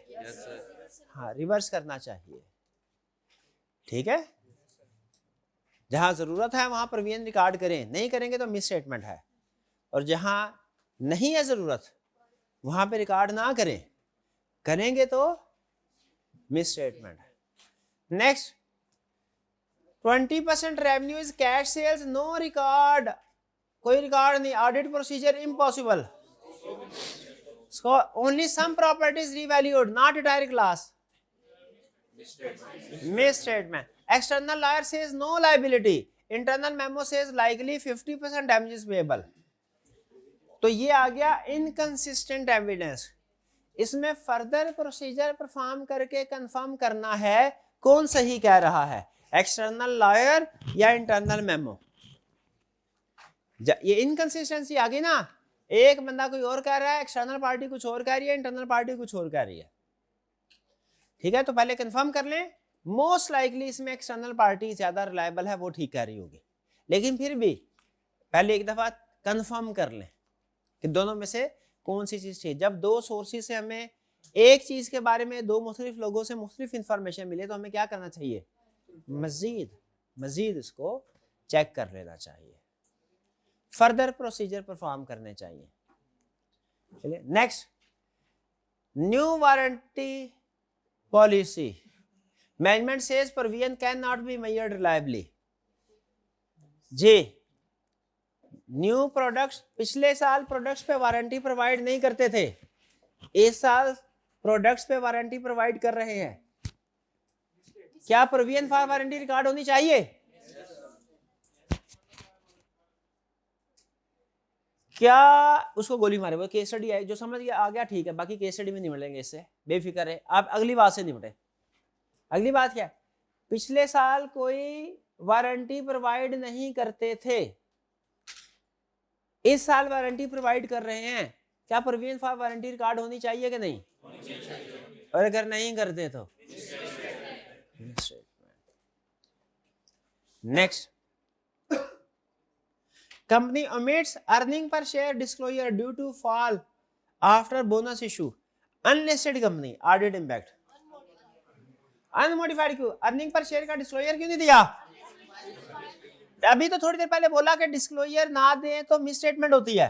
हाँ, रिवर्स करना चाहिए। ठीक है, जहां जरूरत है वहां प्रोविजन रिकॉर्ड करें, नहीं करेंगे तो मिस स्टेटमेंट है। और जहां नहीं है जरूरत वहां पे रिकॉर्ड ना करें, करेंगे तो मिस स्टेटमेंट है। Next, 20% revenue is cash sales, no record, कोई रिकॉर्ड नहीं, audit procedure impossible. Only some properties revalued, not direct loss, misstatement. External lawyer says no liability, internal memo says likely 50% damages payable. तो ये आ गया inconsistent evidence. इसमें further procedure perform करके confirm करना है कौन सही कह रहा है, एक्सटर्नल लॉयर या इंटरनल मेमो। ये इनकंसिस्टेंसी आ गई ना, एक बंदा कोई और कह रहा है, एक्सटर्नल पार्टी कुछ और कह रही है, इंटरनल पार्टी कुछ और कह रही है। ठीक है, तो पहले कंफर्म कर लें, मोस्ट लाइकली इसमें एक्सटर्नल पार्टी ज्यादा रिलायबल है, वो ठीक कह रही होगी। लेकिन फिर भी पहले एक दफा कंफर्म कर लें कि दोनों में से कौन सी चीज चाहिए। जब दो सोर्सेज से हमें एक चीज के बारे में दो मुख्तलिफ लोगों से मुख्तलिफ इंफॉर्मेशन मिले, तो हमें क्या करना चाहिए? मजीद इसको चेक कर लेना चाहिए, फर्दर प्रोसीजर परफॉर्म करने चाहिए। चलिए next, new warranty policy. Management says provision can not be measured reliably. जी, न्यू प्रोडक्ट्स, पिछले साल प्रोडक्ट्स पे वारंटी प्रोवाइड नहीं करते थे, इस साल प्रोडक्ट्स पे वारंटी प्रोवाइड कर रहे हैं। क्या प्रोविजन फॉर वारंटी रिकॉर्ड होनी चाहिए? क्या उसको गोली मारे? वो केस स्टडी है, जो समझ गया आ गया, ठीक है, बाकी केस स्टडी में नहीं मिलेंगे, इससे बेफिक्र है आप, अगली बात से निपटे। अगली बात क्या है? पिछले साल कोई वारंटी प्रोवाइड नहीं करते थे, इस साल वारंटी प्रोवाइड कर रहे हैं, क्या प्रोविजन फॉर वारंटी रिकॉर्ड होनी चाहिए कि नहीं? और अगर नहीं करते तो next, company omits earning per share disclosure due to fall after bonus issue. Unlisted company, audit impact unmodified क्यों? अर्निंग पर शेयर का डिस्क्लोजर क्यों नहीं दिया? अभी तो थोड़ी देर पहले बोला कि डिस्क्लोजर ना दे तो मिस स्टेटमेंट होती है,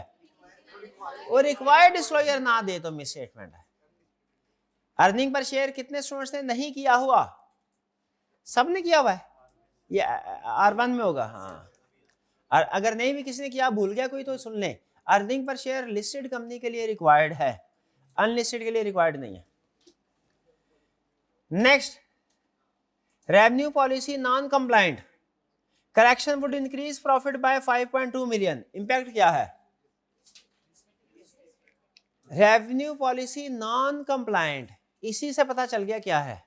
और रिक्वायर्ड डिस्क्लोजर ना दे तो मिस स्टेटमेंट है। अर्निंग पर शेयर कितने स्टूडेंट्स ने नहीं किया हुआ? सबने किया हुआ है, ये R1 में होगा। हाँ, और अगर नहीं भी किसी ने किया, भूल गया कोई, तो सुन ले, earning per share listed company के लिए रिक्वायर्ड है, अनलिस्टेड के लिए रिक्वायर्ड नहीं है। Next, revenue policy non compliant, correction would increase profit by 5.2 million. Impact क्या है? रेवेन्यू पॉलिसी नॉन कंप्लाइंट, इसी से पता चल गया क्या है।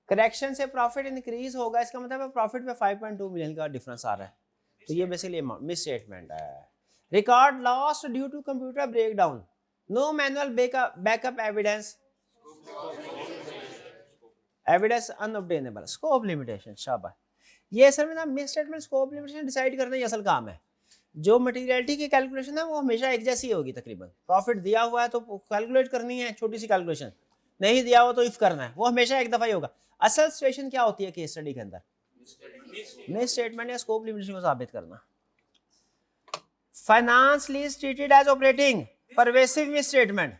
करेक्शन से प्रॉफिट इंक्रीज होगा, इसका मतलब प्रॉफिट पे 5.2 मिलियन का डिफरेंस आ रहा है, तो ये बेसिकली मिस स्टेटमेंट है। Record lost due to computer breakdown, no manual backup evidence, evidence unobtainable, scope limitation. शाबाश, ये असल में ना misstatement scope limitation decide करना ही असल काम है। जो मटेरियलिटी की कैलकुलेशन है वो हमेशा एक जैसी होगी तकरीबन। प्रॉफिट दिया हुआ है तो कैलकुलेट करनी है, छोटी सी कैलकुलेशन, नहीं दिया हुआ तो इफ करना है, वो हमेशा एक दफा ही होगा। असल सिचुएशन क्या होती है केस स्टडी के अंदर? मिस स्टेटमेंट या स्कोप लिमिटेशन को साबित करना। Finance lease treated as operating, pervasive misstatement,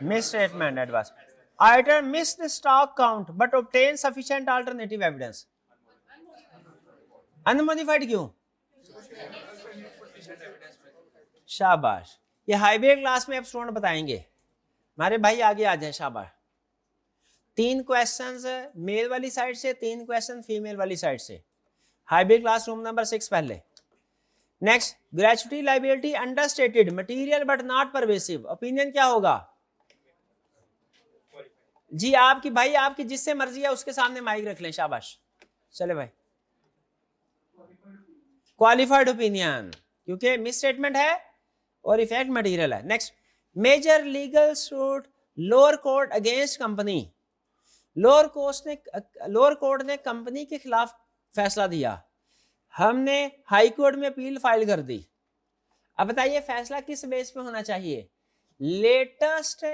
misstatement adverse. Item miss the stock count but obtain sufficient alternative evidence, unmodified क्यों? शाबाश, ये हाइब्रिड क्लास में अब स्टूडेंट बताएंगे, हमारे भाई आगे आ जाए। शाबाश, 3 क्वेश्चंस मेल वाली साइड से, 3 क्वेश्चन फीमेल वाली साइड से। हाइब्रिड क्लास रूम नंबर 6 पहले। Next, gratuity liability understated, material but not pervasive, opinion क्या होगा? जी आपकी भाई, आपकी जिससे मर्जी है उसके सामने माइक रख लें। शाबाश, चले भाई। क्वालिफाइड ओपिनियन, क्योंकि मिस स्टेटमेंट है और इफेक्ट मटेरियल है। Next, major legal suit lower court against company, lower court ने कंपनी के खिलाफ फैसला दिया, हमने हाई कोर्ट में अपील फाइल कर दी। अब बताइए फैसला किस बेस पे होना चाहिए? लेटेस्ट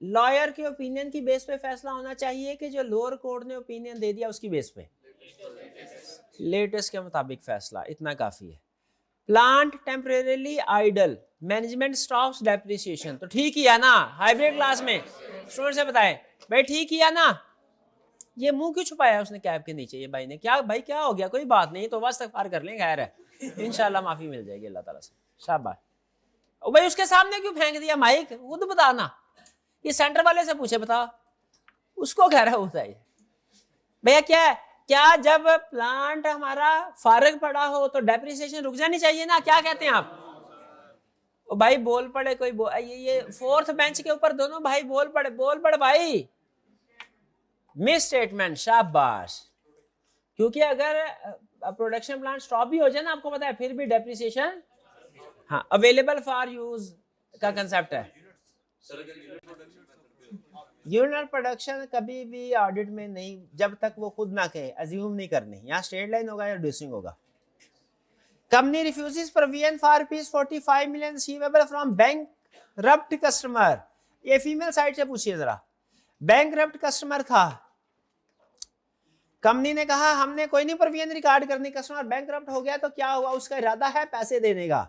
लॉयर के ओपिनियन की बेस पे फैसला होना चाहिए कि जो लोअर कोर्ट ने ओपिनियन दे दिया उसकी बेस पे? लेटेस्ट के मुताबिक फैसला, इतना काफी है। Plant temporarily idle, management stops depreciation, तो ठीक किया ना? हाइब्रिड क्लास में स्टूडेंट से बताएं भाई, ठीक किया ना? ये मुंह क्यों छुपाया उसने कैब के नीचे? ये भाई ने क्या, भाई क्या हो गया? कोई बात नहीं, तो इस्तगफार कर लें, खैर है, इंशाल्लाह माफी मिल जाएगी अल्लाह ताला से। शाबाश। भाई उसके सामने क्यों फेंक दिया माइक? खुद बताना, ये सेंटर वाले से पूछे, बता उसको कह रहा होता है भैया क्या है? क्या जब प्लांट हमारा फारग पड़ा हो तो डेप्रिसिएशन रुक जानी चाहिए ना? क्या कहते हैं आप? ओ भाई बोल पड़े कोई ये 4th बेंच के ऊपर दोनों भाई बोल पड़े भाई। मिस स्टेटमेंट, शाबाश। क्योंकि अगर प्रोडक्शन प्लांट स्टॉप भी हो जाए ना, आपको पता है फिर भी डेप्रिसिएशन, हाँ, अवेलेबल फॉर यूज का कंसेप्ट है। यूनिट प्रोडक्शन कभी भी ऑडिट में नहीं, जब तक वो खुद ना कहे, अज्यूम नहीं करनी। यहाँ स्ट्रेट लाइन होगा या रिड्यूसिंग होगा। Company refuses provision for rupees 45 million receivable from bankrupt customer. ये फीमेल साइड से पूछिए जरा। बैंक रप्ट कस्टमर था, कंपनी ने कहा हमने कोई नहीं प्रोविजन रिकॉर्ड करनी, कस्टमर बैंक रप्ट हो गया तो क्या हुआ? उसका इरादा है पैसे देने का,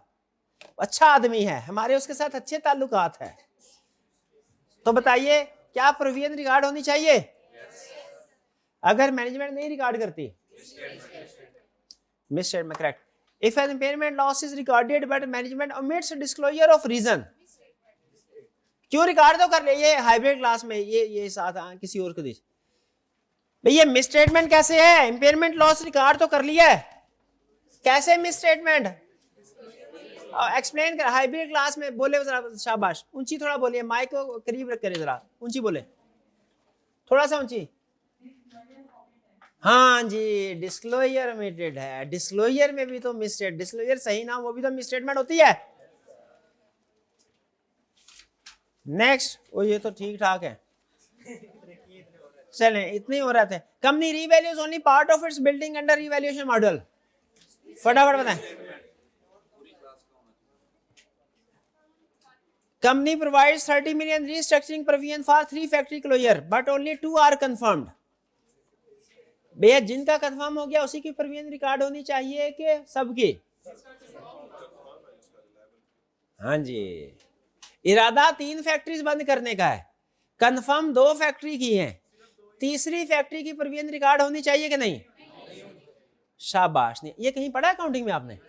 अच्छा आदमी है, हमारे उसके साथ अच्छे ताल्लुकात है, तो बताइए क्या प्रोविजन रिकॉर्ड होनी चाहिए? अगर मैनेजमेंट नहीं रिकॉर्ड करती, misstatement, correct. If an impairment loss is recorded but management omits disclosure of reason, क्यों? रिकॉर्ड तो कर ले। ये हाइब्रिड क्लास में ये साथ किसी और को दी भैया, मिस स्टेटमेंट कैसे है? इम्पेयरमेंट लॉस रिकॉर्ड तो कर लिया है, कैसे मिस स्टेटमेंट? एक्सप्लेन कर। हाइब्रिड क्लास में बोले जरा, शाबाश, ऊंची थोड़ा बोलिए, माइक को करीब रख करिए जरा, ऊंची बोले, थोड़ा सा ऊंची। हाँ जी, डिस्क्लोजर ओमिटेड है, डिस्क्लोजर में भी तो मिस्टेट, डिस्क्लोजर सही ना, वो भी तो मिसस्टेटमेंट होती है। नेक्स्ट, वो ये तो ठीक ठाक है, चलें इतने हो रहे थे। Company revalues only part of its building under revaluation model, फटाफट बताएं। Company provides 30 million restructuring provision for 3 factory closure but only 2 are confirmed. भैया जिनका कंफर्म हो गया उसी की प्रोविजन रिकॉर्ड होनी चाहिए कि सबकी? हाँ जी, इरादा 3 फैक्ट्रीज बंद करने का है, कंफर्म 2 फैक्ट्री की है, तीसरी फैक्ट्री की प्रोविजन रिकॉर्ड होनी चाहिए कि नहीं? शाबाश। नहीं, ये कहीं पढ़ा अकाउंटिंग में आपने?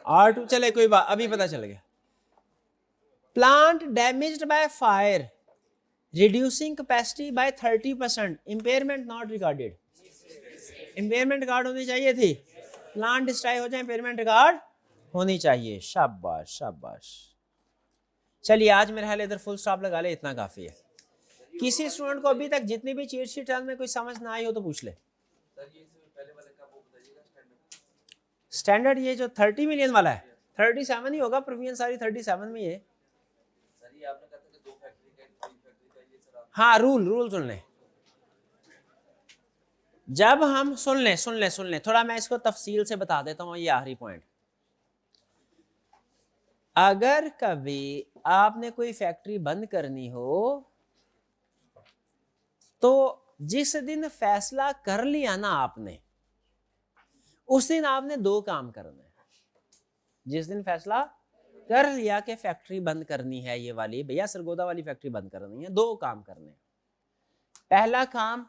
R2, चले कोई बात, अभी पता चल गया। Plant damaged by fire reducing capacity by 30%, impairment not recorded. Impairment record होनी चाहिए थी, प्लांट डिस्ट्रॉय हो जाए इंपेयरमेंट रिकॉर्ड होनी चाहिए। शाबाश शाबाश। चलिए आज मेरे ख्याल इधर फुल स्टॉप लगा ले, इतना काफी है। किसी स्टूडेंट को अभी तक जितनी भी चीट शीट में कोई समझ ना आई हो तो पूछ ले। स्टैंडर्ड ये जो 30 मिलियन वाला है, 37 ही होगा, प्रोविजन सारी 37 में है। हाँ, रूल सुन ले, जब हम सुन ले थोड़ा, मैं इसको तफसील से बता देता हूँ, ये आखिरी पॉइंट। अगर कभी आपने कोई फैक्ट्री बंद करनी हो तो जिस दिन फैसला कर लिया ना आपने, उस दिन आपने 2 काम करने हैं। जिस दिन फैसला कर लिया कि फैक्ट्री बंद करनी है, ये वाली भैया सरगोदा वाली फैक्ट्री बंद करनी है, 2 काम करने हैं। पहला काम,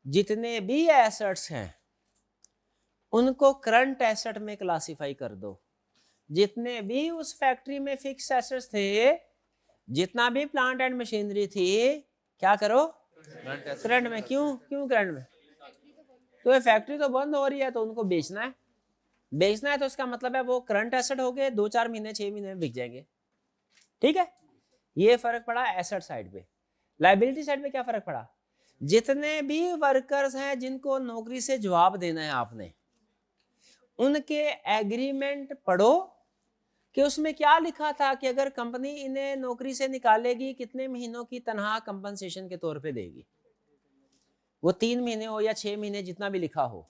जितने भी एसेट्स हैं उनको करंट एसेट में क्लासिफाई कर दो। जितने भी उस फैक्ट्री में फिक्स एसेट्स थे, जितना भी प्लांट एंड मशीनरी थी, क्या करो करंट में। क्यों करंट में? तो ये फैक्ट्री तो बंद हो रही है तो उनको बेचना है। बेचना है तो इसका मतलब है वो करंट एसेट हो गए, 2-4 महीने 6 महीने में बिक जाएंगे। ठीक है, ये फर्क पड़ा एसेट साइड पे। लायबिलिटी साइड पे क्या फर्क पड़ा? जितने भी वर्कर्स हैं जिनको नौकरी से जवाब देना है आपने, उनके एग्रीमेंट पढ़ो कि उसमें क्या लिखा था कि अगर कंपनी इन्हें नौकरी से निकालेगी कितने महीनों की तनख्वाह कंपनसेशन के तौर पे देगी। वो 3 महीने हो या 6 महीने, जितना भी लिखा हो,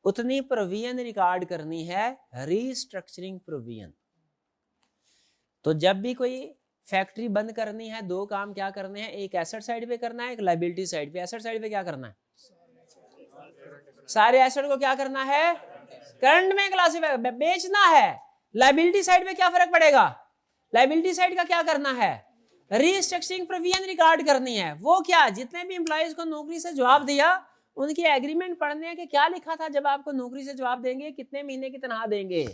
उतनी प्रोविजन रिकॉर्ड करनी है, रीस्ट्रक्चरिंग प्रोविजन। तो जब भी कोई फैक्ट्री बंद करनी है, 2 काम क्या करने हैं, एक एसेट साइड पे करना है, एक लायबिलिटी साइड पे। एसेट साइड पे क्या करना है? सारे एसेट को क्या करना है? करंट में क्लासिफाई, बेचना है। लायबिलिटी साइड पे क्या फर्क पड़ेगा? लायबिलिटी साइड का क्या करना है? रीस्ट्रक्चरिंग प्रोविजन रिकॉर्ड करनी है। वो क्या, जितने भी एम्प्लॉइज को नौकरी से जवाब दिया उनके एग्रीमेंट पढ़ने हैं कि क्या लिखा था जब आपको नौकरी से जवाब देंगे, कितने महीने की तनख्वाह देंगे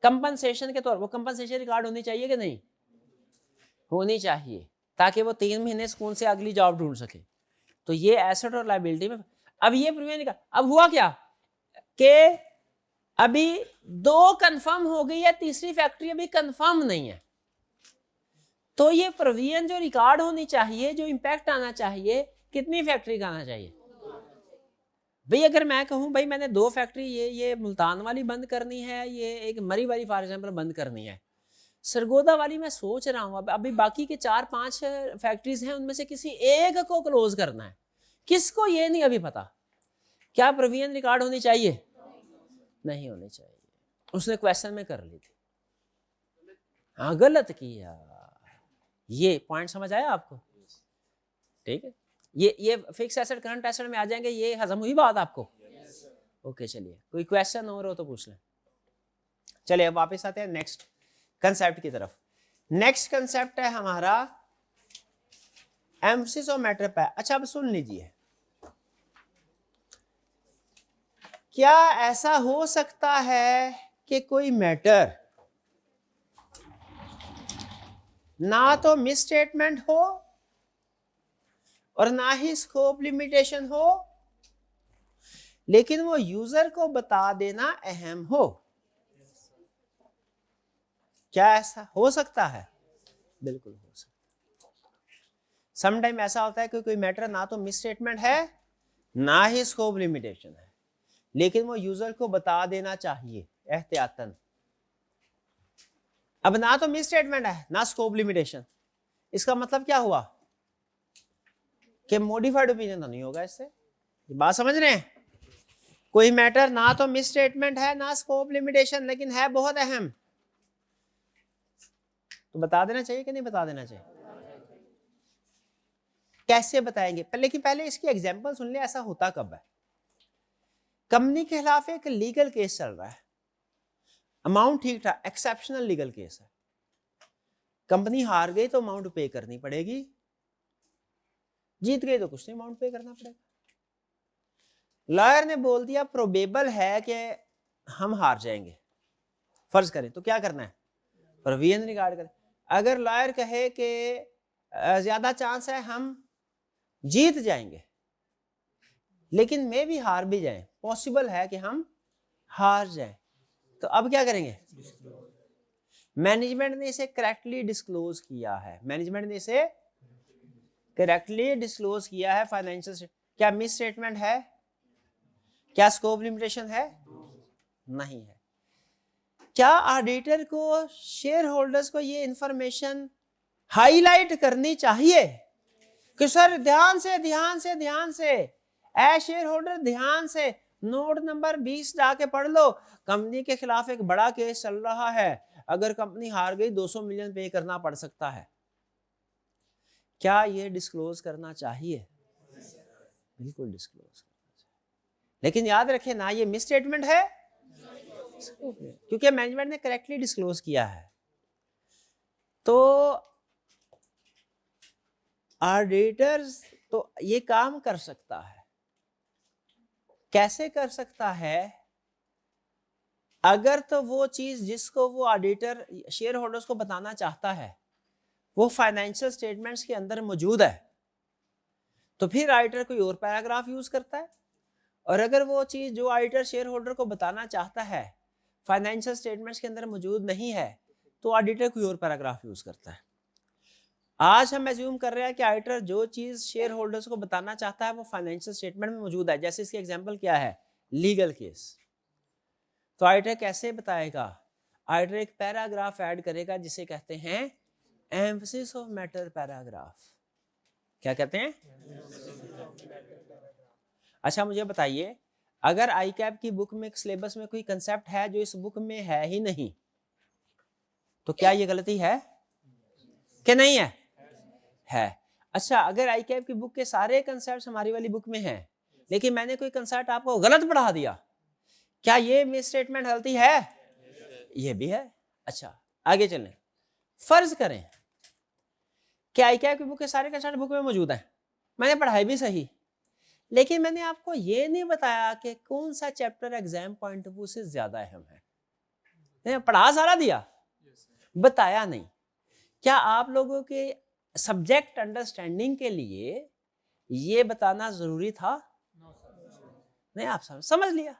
कंपनसेशन के तौर। वो कंपनसेशन रिकॉर्ड होनी चाहिए कि नहीं? होनी चाहिए, ताकि वो 3 महीने सुकून से अगली जॉब ढूंढ सके। तो ये एसेट और लायबिलिटी में अब ये प्रोविजन रिकॉर्ड। अब हुआ क्या कि अभी 2 कंफर्म हो गई है, तीसरी फैक्ट्री अभी कंफर्म नहीं है। तो ये प्रोविजन जो रिकॉर्ड होनी चाहिए, जो इंपैक्ट आना चाहिए, कितनी फैक्ट्री का आना चाहिए? भाई अगर मैं कहूं भाई मैंने 2 फैक्ट्री ये मुल्तान वाली बंद करनी है, ये एक मरी वाली फॉर एग्जाम्पल बंद करनी है, सरगोदा वाली मैं सोच रहा हूं, अभी बाकी के 4-5 फैक्ट्रीज हैं, उनमें से किसी एक को क्लोज करना है। किसको ये नहीं अभी पता। क्या प्रोविजन रिकॉर्ड होनी चाहिए? नहीं होनी चाहिए। उसने क्वेश्चन में कर ली थी, हाँ गलत किया। ये पॉइंट समझ आया आपको? ठीक है, ये फिक्स एसेट करंट एसेट में आ जाएंगे। ये हजम हुई बात आपको? ओके चलिए, कोई क्वेश्चन हो रहा हो तो पूछ लें। चलिए अब वापस आते हैं नेक्स्ट कंसेप्ट की तरफ। नेक्स्ट कंसेप्ट है हमारा एम्फसिस ऑफ मैटर पे। अच्छा अब सुन लीजिए, क्या ऐसा हो सकता है कि कोई मैटर ना तो मिस स्टेटमेंट हो और ना ही स्कोप लिमिटेशन हो, लेकिन वो यूजर को बता देना अहम हो? क्या ऐसा हो सकता है? बिल्कुल हो सकता है। समटाइम ऐसा होता है कि कोई मैटर ना तो मिस स्टेटमेंट है ना ही स्कोप लिमिटेशन है, लेकिन वो यूजर को बता देना चाहिए एहतियातन। अब ना तो मिस स्टेटमेंट है ना स्कोप लिमिटेशन, इसका मतलब क्या हुआ कि मॉडिफाइड ओपिनियन तो नहीं होगा इससे। ये बात समझ रहे हैं? कोई मैटर ना तो मिस स्टेटमेंट है ना स्कोप लिमिटेशन, लेकिन है बहुत अहम, तो बता देना चाहिए कि नहीं बता देना चाहिए? कैसे बताएंगे? लेकिन पहले इसकी एग्जांपल सुन ले, ऐसा होता कब है? कंपनी के खिलाफ एक लीगल केस चल रहा है, अमाउंट ठीक ठाक, एक्सेप्शनल लीगल केस है, कंपनी हार गई तो अमाउंट पे करनी पड़ेगी, जीत गई तो कुछ नहीं अमाउंट पे करना पड़ेगा। लॉयर ने बोल दिया प्रोबेबल है कि हम हार जाएंगे, फर्ज करें, तो क्या करना है? प्रोविजन रिकॉर्ड करें। अगर लॉयर कहे कि ज्यादा चांस है हम जीत जाएंगे, लेकिन मे भी हार भी जाएं, पॉसिबल है कि हम हार जाएं, तो अब क्या करेंगे? मैनेजमेंट ने इसे करेक्टली डिस्क्लोज किया है, मैनेजमेंट ने इसे करेक्टली डिस्क्लोज किया है फाइनेंशियल। क्या मिस स्टेटमेंट है? क्या स्कोप लिमिटेशन है? नहीं है। क्या ऑडिटर को शेयर होल्डर्स को ये इंफॉर्मेशन हाईलाइट करनी चाहिए कि सर ध्यान से ध्यान से ध्यान से, ए शेयर होल्डर ध्यान से नोट नंबर 20 जाके पढ़ लो, कंपनी के खिलाफ एक बड़ा केस चल रहा है, अगर कंपनी हार गई 200 मिलियन पे करना पड़ सकता है। क्या ये डिस्क्लोज करना चाहिए? बिल्कुल डिस्क्लोज करना चाहिए। लेकिन याद रखें ना, ये मिस स्टेटमेंट है क्योंकि मैनेजमेंट ने करेक्टली डिस्क्लोज किया है। तो ऑडिटर्स तो ये काम कर सकता है। कैसे कर सकता है? अगर तो वो चीज जिसको वो ऑडिटर शेयर होल्डर्स को बताना चाहता है वो फाइनेंशियल स्टेटमेंट्स के अंदर मौजूद है, तो फिर ऑडिटर कोई और पैराग्राफ यूज करता है। और अगर वो चीज जो ऑडिटर शेयर होल्डर को बताना चाहता है फाइनेंशियल स्टेटमेंट्स के अंदर मौजूद नहीं है, तो ऑडिटर कोई और पैराग्राफ यूज करता है। आज हम एज्यूम कर रहे हैं कि ऑडिटर जो चीज शेयर होल्डर्स को बताना चाहता है वो फाइनेंशियल स्टेटमेंट में मौजूद है। जैसे इसकी एग्जांपल क्या है? Legal case. तो ऑडिटर कैसे बताएगा? ऑडिटर एक पैराग्राफ ऐड करेगा जिसे कहते हैं एम्फसिस ऑफ मैटर पैराग्राफ। क्या कहते हैं? अच्छा मुझे बताइए, अगर आईकैप की बुक में सिलेबस में कोई कंसेप्ट है जो इस बुक में है ही नहीं, तो क्या ये गलती है कि नहीं है? है। अच्छा, अगर आईकैप की बुक के सारे कंसेप्ट हमारी वाली बुक में हैं, लेकिन मैंने कोई कंसेप्ट आपको गलत पढ़ा दिया, क्या ये मिस स्टेटमेंट गलती है? ये भी है। अच्छा आगे चलें। फर्ज करें कि आईकैप की बुक के सारे कंसेप्ट बुक में मौजूद हैं, मैंने पढ़ाई भी सही, लेकिन मैंने आपको ये नहीं बताया कि कौन सा chapter exam point of view से ज्यादा अहम है। पढ़ा सारा दिया, बताया नहीं। क्या आप लोगों के सब्जेक्ट अंडरस्टैंडिंग के लिए ये बताना जरूरी था? नहीं, आप समझ लिया,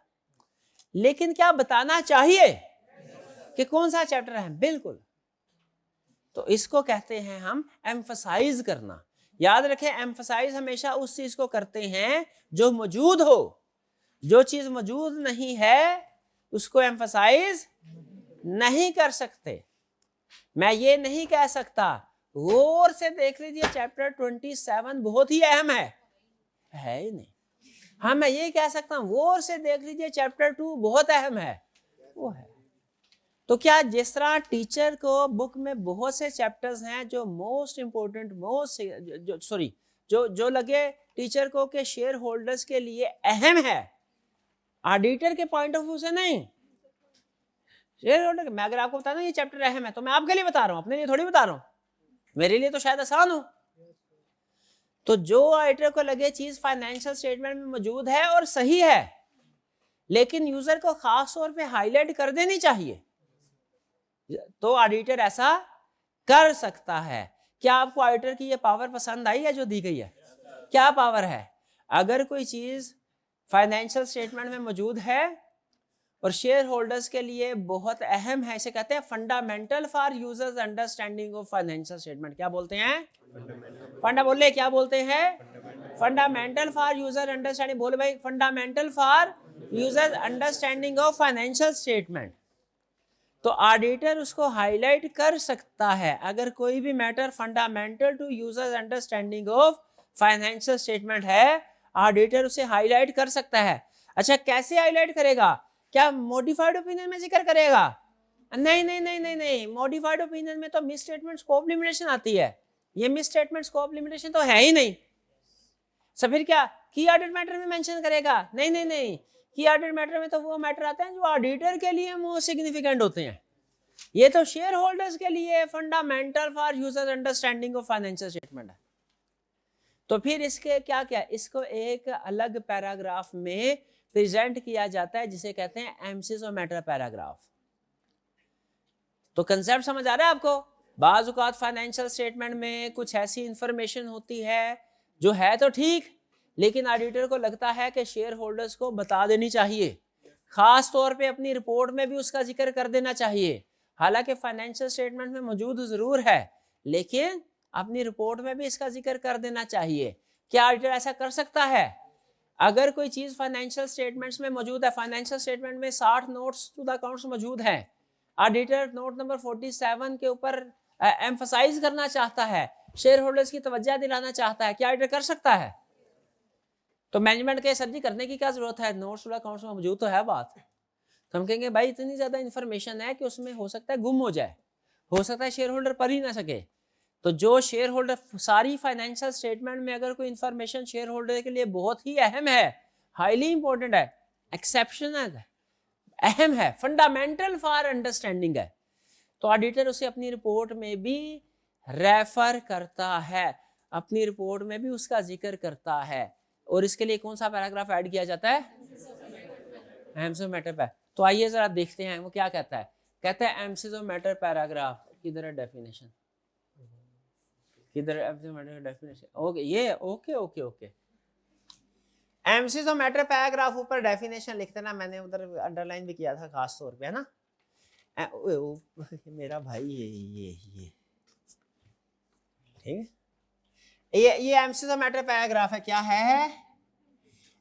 लेकिन क्या बताना चाहिए कि कौन सा चैप्टर है? बिल्कुल। तो इसको कहते हैं हम एम्फसाइज करना। याद रखें, एम्फसाइज हमेशा उस चीज को करते हैं जो मौजूद हो। जो चीज मौजूद नहीं है उसको एम्फसाइज नहीं कर सकते। मैं ये नहीं कह सकता गौर से देख लीजिए चैप्टर 27 बहुत ही अहम है ही नहीं। हाँ, मैं ये कह सकता हूं गौर से देख लीजिए चैप्टर 2 बहुत अहम है, वो है। तो क्या जिस तरह टीचर को बुक में बहुत से चैप्टर्स हैं जो मोस्ट इंपोर्टेंट जो लगे टीचर को के शेयर होल्डर्स के लिए अहम है, ऑडिटर के पॉइंट ऑफ व्यू से नहीं। शेयर होल्डर, मैं अगर आपको बता दूं ये चैप्टर अहम है तो मैं आपके लिए बता रहा हूं, अपने लिए थोड़ी बता रहा हूं। मेरे लिए तो शायद आसान हो। तो जो ऑडिटर को लगे चीज फाइनेंशियल स्टेटमेंट में मौजूद है और सही है, लेकिन यूजर को खास तौर पे हाईलाइट कर देनी चाहिए, तो ऑडिटर ऐसा कर सकता है। क्या आपको ऑडिटर की ये पावर पसंद आई है जो दी गई है? क्या पावर है? अगर कोई चीज फाइनेंशियल स्टेटमेंट में मौजूद है और शेयर होल्डर्स के लिए बहुत अहम है, इसे कहते हैं fundamental for users understanding of financial statement. क्या बोलते हैं? फंडा बोले, क्या बोलते हैं? Fundamental for user understanding. बोले भाई, fundamental for user understanding of financial statement. तो ऑडिटर उसको हाईलाइट कर सकता है। अगर कोई भी matter fundamental to users understanding of financial statement है, ऑडिटर उसे हाईलाइट कर सकता है। अच्छा, कैसे हाईलाइट करेगा? क्या मॉडिफाइड ओपिनियन में जिक्र करेगा? नहीं नहीं नहीं नहीं नहीं, मॉडिफाइड ओपिनियन में तो मिस स्टेटमेंट स्कोप लिमिटेशन आती है। ये मिस स्टेटमेंट स्कोप लिमिटेशन तो है ही नहीं। सब फिर क्या की ऑडिट मैटर में मेंशन करेगा? नहीं नहीं नहीं, की ऑडिट मैटर में तो वो मैटर आते हैं जो ऑडिटर के लिए मोस्ट सिग्निफिकेंट होते हैं। ये तो शेयर होल्डर्स के लिए fundamental for user understanding of financial statement है। तो फिर इसके क्या क्या, इसको एक अलग पैराग्राफ में प्रेजेंट किया जाता है जिसे कहते हैं एम्फसिस ऑफ मैटर पैराग्राफ। तो कंसेप्ट समझ आ रहा है आपको? बाज़ औक़ात फाइनेंशियल स्टेटमेंट में कुछ ऐसी इंफॉर्मेशन होती है जो है तो ठीक, लेकिन ऑडिटर को लगता है कि शेयर होल्डर्स को बता देनी चाहिए, खास तौर पे अपनी रिपोर्ट में भी उसका जिक्र कर देना चाहिए। हालांकि फाइनेंशियल स्टेटमेंट में मौजूद जरूर है, लेकिन अपनी रिपोर्ट में भी इसका जिक्र कर देना चाहिए। क्या ऑडिटर ऐसा कर सकता है? अगर कोई चीज फाइनेंशियल स्टेटमेंट्स में मौजूद है, फाइनेंशियल स्टेटमेंट में 60 नोट्स टू द अकाउंट्स मौजूद हैं, ऑडिटर नोट नंबर 47 के ऊपर एम्फसाइज करना चाहता है, शेयर होल्डर्स की तवज्जो दिलाना चाहता है, क्या ऑडिटर कर सकता है? तो मैनेजमेंट के सर जी करने की क्या जरूरत है, नोट्स टू द अकाउंट्स में मौजूद तो है बात। तो हम कहेंगे भाई इतनी ज्यादा इंफॉर्मेशन है कि उसमें हो सकता है गुम हो जाए, हो सकता है शेयर होल्डर पढ़ ही ना सके। तो जो शेयर होल्डर, सारी फाइनेंशियल स्टेटमेंट में अगर कोई इंफॉर्मेशन शेयर होल्डर के लिए बहुत ही अहम है, हाईली इंपॉर्टेंट है, एक्सेप्शनल है, अहम है, फंडामेंटल फॉर अंडरस्टैंडिंग है, तो ऑडिटर उसे अपनी रिपोर्ट में भी रेफर करता है, अपनी रिपोर्ट में भी उसका जिक्र करता है। और इसके लिए कौन सा पैराग्राफ ऐड किया जाता है? एम्स ऑफ मैटर पे। तो आइए जरा देखते हैं वो क्या कहता है। कहता है एम्स ऑफ मैटर पैराग्राफ, किधर है डेफिनेशन, किधर emphasis of matter definition, okay ये okay okay okay. Emphasis of matter paragraph ऊपर डेफिनेशन लिखते ना, मैंने उधर अंडरलाइन भी किया था खास तौर पे, है ना। मेरा भाई ये ठीक है, ये एमसीज ऑफ मैटर पैराग्राफ है। क्या है?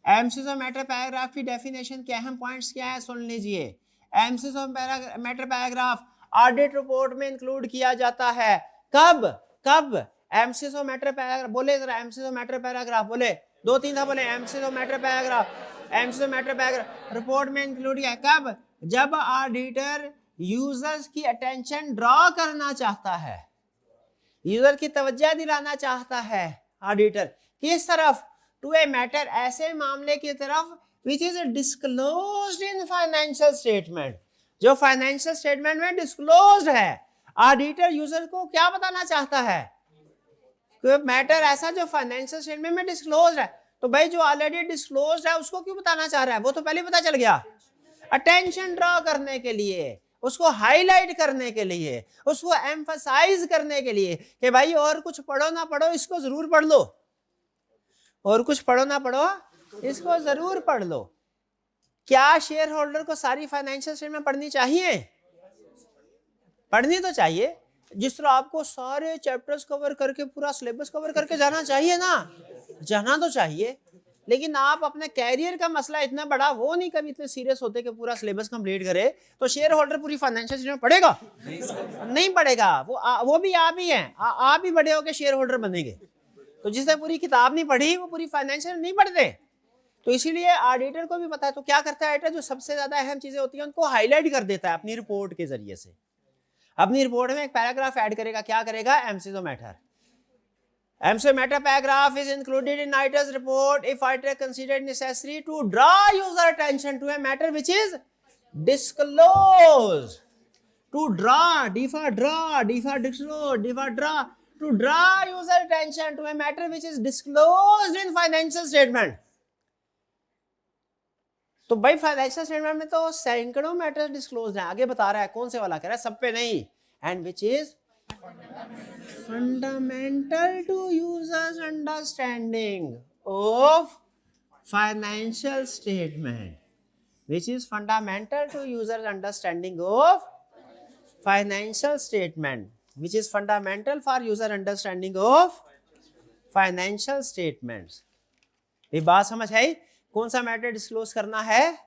एमसीज ऑफ मैटर पैराग्राफ की डेफिनेशन के अहम पॉइंट्स क्या है, सुन लीजिए। MCs of matter paragraph audit report में इंक्लूड किया जाता है। कब कब? एमसीज ऑफ मैटर पैराग्राफ, बोले जरा एमसीज ऑफ मैटर पैराग्राफ, बोले दो तीन था, बोले MCs of matter paragraph, MCs of matter paragraph report में इंक्लूड किया। कब? जब ऑडिटर यूजर्स की अटेंशन ड्रॉ करना चाहता है, यूजर की तवज्जो दिलाना चाहता है ऑडिटर किस तरफ? टू ए मैटर, ऐसे मामले की तरफ which is disclosed in financial statement, जो फाइनेंशियल स्टेटमेंट में डिस्क्लोज्ड है। ऑडिटर यूजर को क्या बताना चाहता है? कोई मैटर ऐसा जो फाइनेंशियल स्टेटमेंट में डिस्क्लोज्ड है। तो भाई जो ऑलरेडी डिस्क्लोज्ड है उसको क्यों बताना चाह रहा है? वो तो पहले पता चल गया। अटेंशन ड्रॉ करने के लिए, उसको हाईलाइट करने के लिए, उसको एम्फसाइज करने के लिए कि भाई और कुछ पढ़ो ना पढ़ो इसको जरूर पढ़ लो, और कुछ पढ़ो ना पढ़ो इसको जरूर पढ़ लो। क्या शेयर होल्डर को सारी फाइनेंशियल स्टेटमेंट पढ़नी चाहिए? पढ़नी तो चाहिए। जिस तरह आपको सारे चैप्टर्स कवर करके पूरा सिलेबस कवर करके जाना चाहिए ना, जाना तो चाहिए। लेकिन आप अपने कैरियर का मसला इतना बड़ा, वो नहीं कभी इतने सीरियस होते कि पूरा सिलेबस कंप्लीट करे। तो शेयर होल्डर पूरी फाइनेंशियल स्टेटमेंट पढ़ेगा? नहीं पढ़ेगा। वो भी आप ही हैं, आप ही बड़े होकर शेयर होल्डर बनेंगे। तो जिसने पूरी किताब नहीं पढ़ी वो पूरी फाइनेंशियल नहीं पढ़ते। तो इसीलिए ऑडिटर को भी पता है। तो क्या करता है ऑडिटर? जो सबसे ज्यादा अहम चीजें होती हैं उनको हाईलाइट कर देता है अपनी रिपोर्ट के जरिए से। अपनी रिपोर्ट में एक पैराग्राफ ऐड करेगा। क्या करेगा? Emphasis of matter. Emphasis of matter paragraph is included in auditor's report if auditor considered necessary to draw user attention to a matter which is disclosed. To draw, D for draw, D for disclose, D for draw, to draw user attention to a matter which is disclosed in financial statement। तो भाई financial statement में तो सैकड़ों matter disclose हैं। आगे बता रहा है कौन से वाला, कह रहा है सब पे नहीं। And which is fundamental to users understanding of financial statement, which is fundamental to users understanding of financial statement, which is fundamental for user understanding of financial statements। ये बात समझ है? कौन सा मैटर डिस्क्लोज करना है?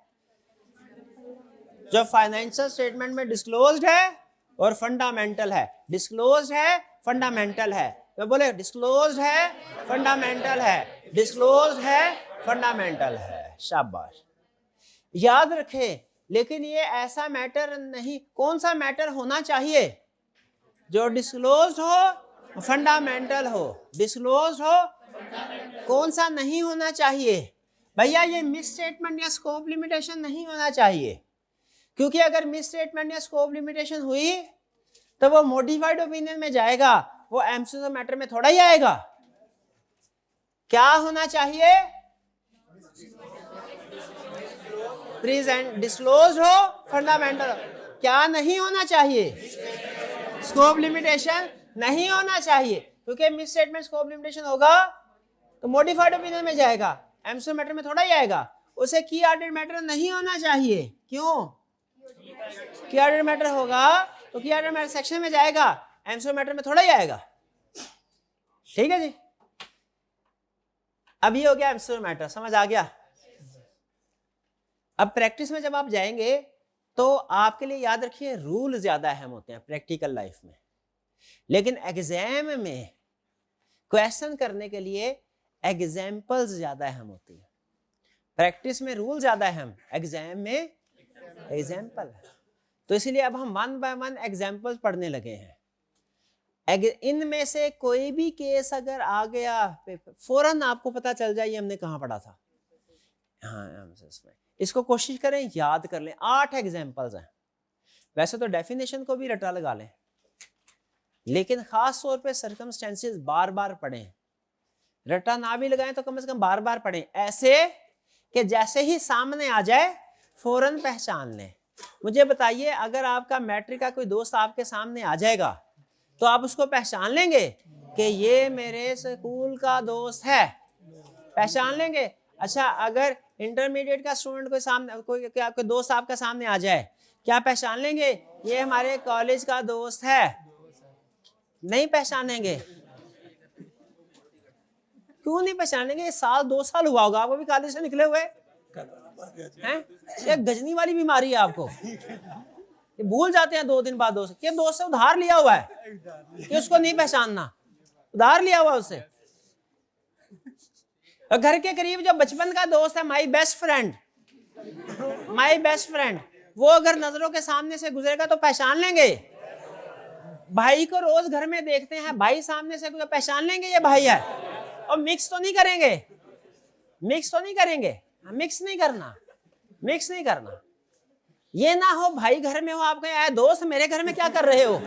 जो फाइनेंशियल स्टेटमेंट में डिस्क्लोज्ड है और फंडामेंटल है। डिस्क्लोज्ड है, फंडामेंटल है। तो बोले डिस्क्लोज्ड है, फंडामेंटल है, डिस्क्लोज्ड है, फंडामेंटल है। शाबाश, याद रखें। लेकिन ये ऐसा मैटर नहीं, कौन सा मैटर होना चाहिए? जो डिस्क्लोज हो, फंडामेंटल हो। डिस्क्लोज हो, कौन सा नहीं होना चाहिए? भैया ये मिस स्टेटमेंट या स्कोप लिमिटेशन नहीं होना चाहिए। क्योंकि अगर मिस स्टेटमेंट या स्कोप लिमिटेशन हुई तो वो मॉडिफाइड ओपिनियन में जाएगा, वो एमसीज ऑफ मैटर में थोड़ा ही आएगा। क्या होना चाहिए? प्रेजेंट डिस्क्लोज हो, फंडामेंटल। क्या नहीं होना चाहिए? स्कोप लिमिटेशन नहीं होना चाहिए। क्योंकि मिस स्टेटमेंट स्कोप लिमिटेशन होगा तो मॉडिफाइड ओपिनियन में जाएगा, एमसीज मैटर में थोड़ा ही आएगा। उसे की ऑडिट मैटर नहीं होना चाहिए। क्यों? की ऑडिट मैटर होगा तो की ऑडिट मैटर सेक्शन में जाएगा, एमसीज मैटर में थोड़ा ही आएगा। ठीक है जी। अब ये हो गया एमसीज मैटर, समझ आ गया? अब प्रैक्टिस में जब आप जाएंगे तो आपके लिए याद रखिए रूल ज्यादा अहम होते हैं प्रैक्टिकल लाइफ में, लेकिन एग्जाम में क्वेश्चन करने के लिए एग्जाम्पल्स ज्यादा अहम होती है। प्रैक्टिस में रूल ज्यादा अहम, एग्जाम में एग्जाम्पल है। तो इसलिए अब हम वन बाय वन एग्जाम्पल्स पढ़ने लगे हैं। इनमें से कोई भी केस अगर आ गया फौरन आपको पता चल जाए ये हमने कहाँ पढ़ा था। हाँ, इसको कोशिश करें याद कर लें, 8 एग्जाम्पल्स हैं। वैसे तो डेफिनेशन को भी रटा लगा लें, लेकिन खास तौर पे सर्कमस्टेंसेस बार बार पढ़ें। रटा ना भी लगाएं तो कम से कम बार बार पढ़ें, ऐसे कि जैसे ही सामने आ जाए फौरन पहचान लें। मुझे बताइए, अगर आपका मैट्रिक का कोई दोस्त आपके सामने आ जाएगा तो आप उसको पहचान लेंगे कि ये मेरे स्कूल का दोस्त है? पहचान लेंगे। अच्छा, अगर इंटरमीडिएट का स्टूडेंट कोई सामने, कोई दोस्त आपका सामने आ जाए, क्या पहचान लेंगे ये हमारे कॉलेज का दोस्त है? नहीं पहचानेंगे। क्यों नहीं पहचानेंगे? साल 2 साल हुआ होगा आपको भी कॉलेज से निकले हुए हैं। ये गजनी वाली बीमारी है आपको, ये भूल जाते हैं 2 दिन बाद दोस्त। ये दोस्त से उधार लिया हुआ है कि उसको नहीं पहचानना, उधार लिया हुआ उससे। और घर के करीब जो बचपन का दोस्त है, my best friend, my best friend, वो अगर नजरों के सामने से गुजरेगा तो पहचान लेंगे। भाई को रोज घर में देखते हैं, भाई सामने से गुजरे पहचान लेंगे ये भाई है। और मिक्स तो नहीं करेंगे, मिक्स तो नहीं करेंगे, मिक्स नहीं करना, मिक्स नहीं करना। ये ना हो भाई घर में हो, आप कहें दोस्त मेरे घर में क्या कर रहे हो,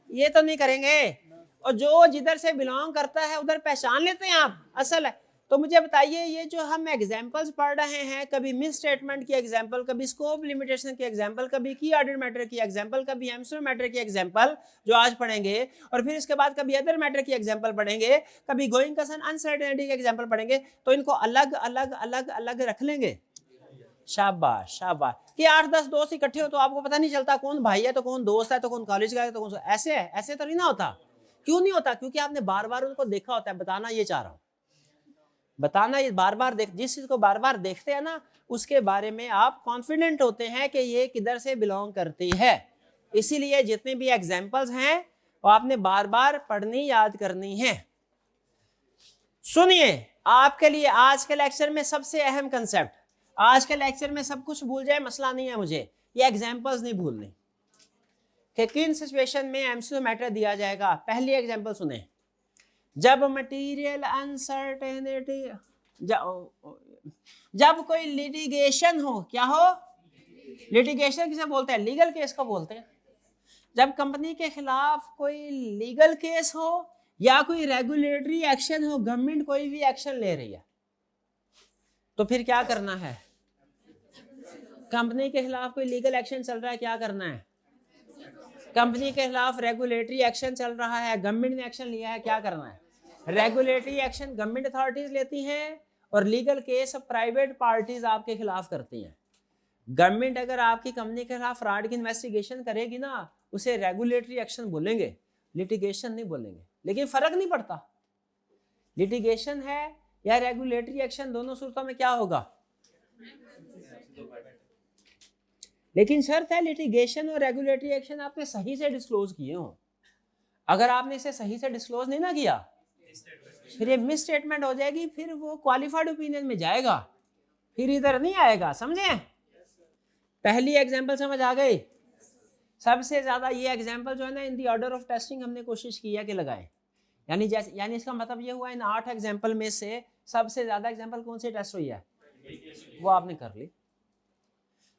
ये तो नहीं करेंगे। और जो जिधर से बिलोंग करता है उधर पहचान लेते हैं आप, असल है। तो मुझे बताइए, ये जो हम एग्जाम्पल्स पढ़ रहे हैं, कभी मिस स्टेटमेंट की एग्जाम्पल, कभी स्कोप लिमिटेशन की एग्जाम्पल, कभी की ऑर्डर मैटर की एग्जाम्पल, कभी एमसीक्यू मैटर की एग्जाम्पल जो आज पढ़ेंगे, और फिर इसके बाद कभी अदर मैटर की एग्जाम्पल पढ़ेंगे, कभी गोइंग कंसर्न अनसर्टेनिटी की एग्जाम्पल पढ़ेंगे। तो इनको अलग अलग अलग अलग रख लेंगे। शाबाश शाबाश। कि 8-10 दोस्त इकट्ठे हो तो आपको पता नहीं चलता कौन भाई है तो कौन दोस्त है तो कौन कॉलेज का है तो कौन ऐसे है। ऐसे तो नहीं ना होता। क्यों नहीं होता? क्योंकि आपने बार बार उनको देखा होता है। बताना ये चाह रहा हूं, बताना ये बार बार देख, जिस चीज को बार बार देखते हैं ना उसके बारे में आप कॉन्फिडेंट होते हैं कि ये किधर से बिलोंग करती है। इसीलिए जितने भी एग्जाम्पल्स हैं वो आपने बार बार पढ़नी, याद करनी है। सुनिए, आपके लिए आज के लेक्चर में सबसे अहम कंसेप्ट, आज के लेक्चर में सब कुछ भूल जाए मसला नहीं है, मुझे ये एग्जाम्पल्स नहीं भूलने कि किन सिचुएशन में एमसीक्यू मैटर दिया जाएगा। पहली एग्जाम्पल सुने, जब मटेरियल अनसर्टेनिटी, जब कोई लिटिगेशन हो, क्या हो? लिटिगेशन किसे बोलते हैं? लीगल केस को बोलते हैं। जब कंपनी के खिलाफ कोई लीगल केस हो या कोई रेगुलेटरी एक्शन हो, गवर्नमेंट कोई भी एक्शन ले रही है, तो फिर क्या करना है? कंपनी के खिलाफ कोई लीगल एक्शन चल रहा है, क्या करना है? कंपनी के खिलाफ रेगुलेटरी एक्शन चल रहा है, गवर्नमेंट ने एक्शन लिया है, क्या करना है? रेगुलेटरी एक्शन गवर्नमेंट अथॉरिटीज लेती हैं और लीगल केस प्राइवेट पार्टीज आपके खिलाफ करती हैं। गवर्नमेंट अगर आपकी कंपनी के खिलाफ फ्रॉड की इन्वेस्टिगेशन करेगी ना, उसे रेगुलेटरी एक्शन बोलेंगे, लिटिगेशन नहीं बोलेंगे। लेकिन फर्क नहीं पड़ता, लिटिगेशन है या रेगुलेटरी एक्शन, दोनों सूरतों में क्या होगा? लेकिन शर्त है लिटिगेशन और रेगुलेटरी एक्शन आपने सही से डिस्क्लोज किए हो। अगर आपने इसे सही से डिस्क्लोज नहीं ना किया, फिर ये मिस स्टेटमेंट हो जाएगी, फिर वो क्वालिफाइड ओपिनियन में जाएगा, फिर इधर नहीं आएगा। समझे? पहली एग्जांपल समझ आ गई? सबसे ज्यादा ये एग्जांपल जो है ना, इन दी ऑर्डर ऑफ टेस्टिंग हमने कोशिश की है कि लगाएं। यानी इसका मतलब ये हुआ इन 8 एग्जांपल में से सबसे ज्यादा एग्जांपल कौन सी टेस्ट हुई है, वो आपने कर ली।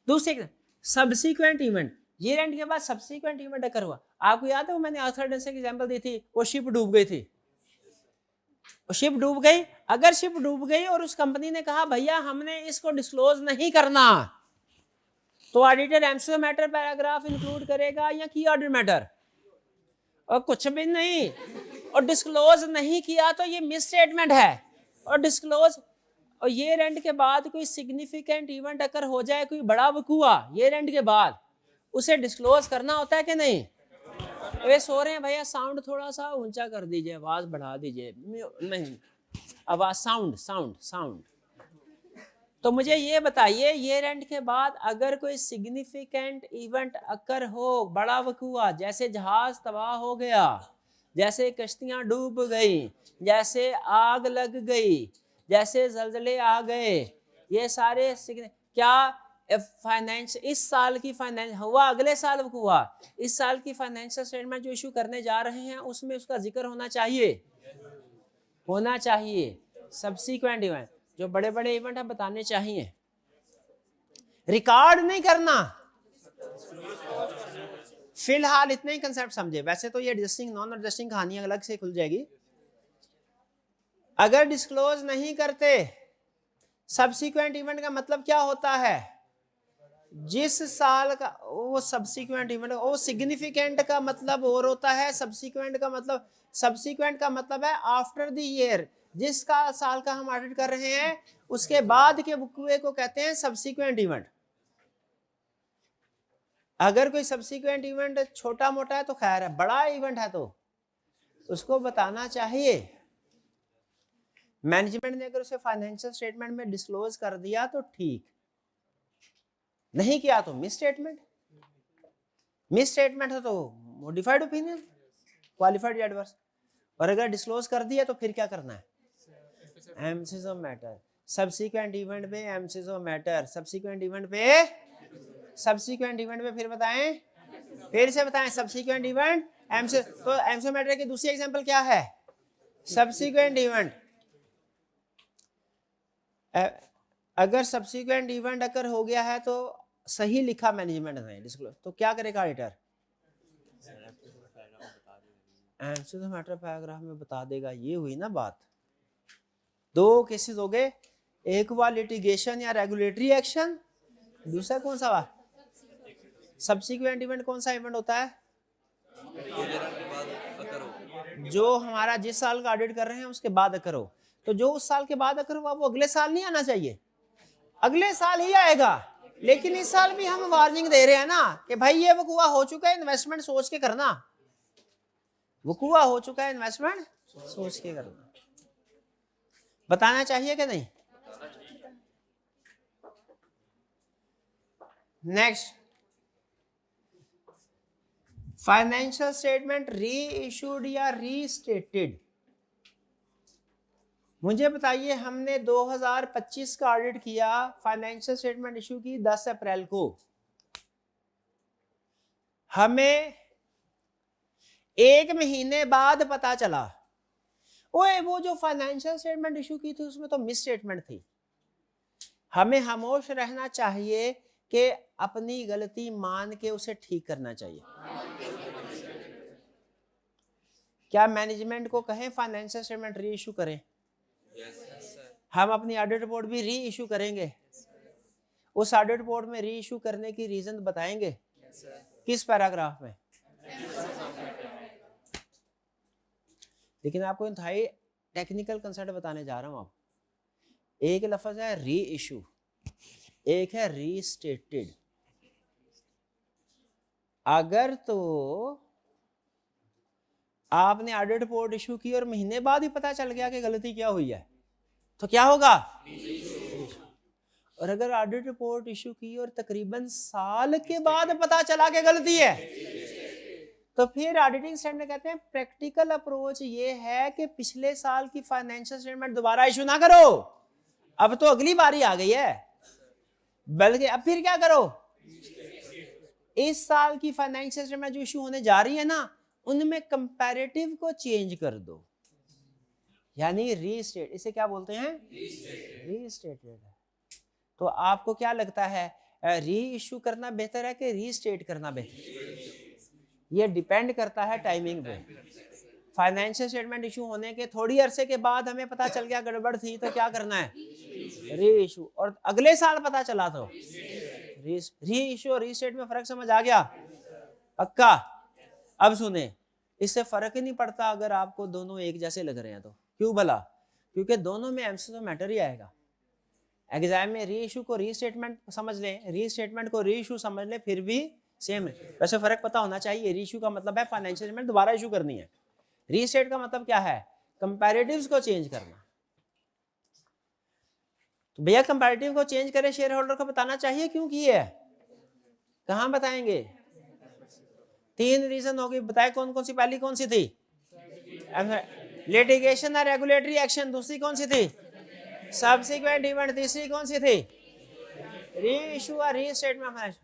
दूसरी सब्सिक्वेंट इवेंट, ये एंड के बाद सब्सिक्वेंट इवेंट अकर हुआ। आपको याद है वो मैंने आर्थरडेंस की एग्जांपल दी थी, वो शिप डूब गई थी। शिप डूब गई, अगर शिप डूब गई और उस कंपनी ने कहा भैया हमने इसको डिस्क्लोज नहीं करना, तो auditor MCQ matter paragraph include करेगा या की ऑर्डर मैटर? और कुछ भी नहीं। और डिस्क्लोज नहीं किया तो ये मिस स्टेटमेंट है। और डिस्क्लोज, और ये रेंट के बाद कोई सिग्निफिकेंट इवेंट अगर हो जाए, कोई बड़ा वकूआ ये रेंट के बाद, उसे डिस्क्लोज करना होता है कि नहीं? वे सो रहे हैं भैया, साउंड थोड़ा सा ऊंचा कर दीजिए, आवाज बढ़ा दीजिए। नहीं, आवाज, साउंड साउंड साउंड। तो मुझे ये बताइए, ये रेंट के बाद अगर कोई सिग्निफिकेंट इवेंट अकर हो, बड़ा वकूआ, जैसे जहाज तबाह हो गया, जैसे कश्तियां डूब गई, जैसे आग लग गई, जैसे जलजले आ गए, ये सारे क्या फाइनेंस, इस साल की फाइनेंस हुआ, अगले साल हुआ, इस साल की फाइनेंशियल स्टेटमेंट जो इशू करने जा रहे हैं उसमें उसका जिक्र होना चाहिए, होना चाहिए। सब्सिक्वेंट इवेंट, जो बड़े बड़े इवेंट हम बताने चाहिए। रिकॉर्ड नहीं करना। फिलहाल इतने ही कंसेप्ट समझे, वैसे तो ये एडजस्टिंग नॉन एडजस्टिंग कहानी अलग से खुल जाएगी। अगर डिस्क्लोज नहीं करते, सब्सिक्वेंट इवेंट का मतलब क्या होता है? जिस साल का वो सब्सिक्वेंट इवेंट, वो सिग्निफिकेंट का मतलब और होता है, सब्सिक्वेंट का मतलब है आफ्टर द ईयर, जिसका साल का हम ऑडिट कर रहे हैं उसके बाद के वकूए को कहते हैं सब्सिक्वेंट इवेंट। अगर कोई सब्सिक्वेंट इवेंट छोटा मोटा है तो खैर है, बड़ा इवेंट है तो उसको बताना चाहिए। मैनेजमेंट ने अगर उसे फाइनेंशियल स्टेटमेंट में डिस्क्लोज कर दिया तो ठीक, नहीं किया तो मिस स्टेटमेंट है तो मॉडिफाइड ओपिनियन, क्वालिफाइड या एडवर्स। और अगर डिस्क्लोज कर दिया तो फिर क्या करना है? Emphasis of matter. Subsequent event पे emphasis of matter, subsequent event पे फिर बताएं, फिर से बताएं, सब्सिक्वेंट इवेंट एम्फेसिस। तो एम्फेसिस ऑफ मैटर की दूसरी एग्जांपल क्या है? Subsequent event. अगर सब्सिक्वेंट इवेंट अगर हो गया है तो सही लिखा मैनेजमेंट ने डिस्क्लोज, तो क्या करेगा auditor? Emphasis of matter paragraph में बता देगा। ये हुई ना बात। दो केसेस हो गए, एक हुआ लिटिगेशन या रेगुलेटरी एक्शन, दूसरा कौन सा हुआ? सब्सिक्वेंट इवेंट कौन सा इवेंट होता है? जो हमारा जिस साल का ऑडिट कर रहे हैं उसके बाद अकर हो। तो जो उस साल के बाद अकर हुआ वो अगले साल नहीं आना चाहिए, अगले साल ही आएगा। लेकिन इस साल भी हम वार्निंग दे रहे हैं ना कि भाई ये वकूआ हो चुका है, इन्वेस्टमेंट सोच के करना। वकूआ हो चुका है, इन्वेस्टमेंट सोच के करना। बताना चाहिए कि नहीं? नेक्स्ट, फाइनेंशियल स्टेटमेंट री इशूड या रीस्टेटेड। मुझे बताइए, हमने 2025 का ऑडिट किया, फाइनेंशियल स्टेटमेंट इशू की 10 अप्रैल को। हमें एक महीने बाद पता चला ओए वो जो फाइनेंशियल स्टेटमेंट इशू की थी उसमें तो मिस स्टेटमेंट थी। हमें खामोश रहना चाहिए कि अपनी गलती मान के उसे ठीक करना चाहिए। क्या मैनेजमेंट को कहें फाइनेंशियल स्टेटमेंट री इशू करें? हम अपनी ऑडिट रिपोर्ट भी री इशू करेंगे। उस ऑडिट रिपोर्ट में री इशू करने की रीजन बताएंगे। किस पैराग्राफ में? लेकिन आपको इंतहाई टेक्निकल कंसेप्ट बताने जा रहा हूं। आप एक लफ्ज है री इशू, एक है रीस्टेटेड। अगर तो आपने ऑडिट रिपोर्ट इशू की और महीने बाद ही पता चल गया कि गलती क्या हुई है तो क्या होगा? और अगर ऑडिट रिपोर्ट इशू की और तकरीबन साल के बाद पता चला कि गलती है तो फिर ऑडिटिंग स्टैंडर्ड कहते हैं प्रैक्टिकल अप्रोच ये है कि पिछले साल की फाइनेंशियल स्टेटमेंट दोबारा इशू ना करो। अब तो अगली बारी आ गई है, बल्कि अब फिर क्या करो, इस साल की फाइनेंशियल स्टेटमेंट जो इशू होने जा रही है ना उनमें कंपैरेटिव को चेंज कर दो, यानी रीस्टेट। इसे क्या बोलते हैं? रीस्टेटेड। तो आपको क्या लगता है, री इशू करना बेहतर है कि रीस्टेट करना बेहतर? ये डिपेंड करता है टाइमिंग पे। फाइनेंशियल स्टेटमेंट इशू होने के थोड़ी अरसे के बाद हमें पता चल गया गड़बड़ थी तो क्या करना है? री इशू। और अगले साल पता चला तो री इशू और रीस्टेट में फर्क समझ आ गया? पक्का? अब सुने, इससे फर्क ही नहीं पड़ता अगर आपको दोनों एक जैसे लग रहे हैं तो। क्यों भला? क्योंकि दोनों में एम्फेसिस ऑफ मैटर ही आएगा। एग्जाम में री इशू को रीस्टेटमेंट समझ लें, रीस्टेटमेंट को री इशू समझ लें, फिर भी सेम है। वैसे फर्क पता होना चाहिए। री इशू का मतलब है फाइनेंशियल स्टेटमेंट दोबारा इशू करनी है, रीस्टेट का मतलब क्या है? कंपैरेटिव्स को चेंज करना। तो भैया कंपैरेटिव को चेंज करें, शेयर होल्डर को बताना चाहिए क्यों किए है? कहां बताएंगे? 3 रीजन होगी, बताए कौन कौन सी? पहली कौन सी थी? लिटिगेशन और रेगुलेटरी एक्शन। दूसरी कौन सी थी? Subsequent event. तीसरी कौन सी थी? री इशू और रीस्टेटमेंट।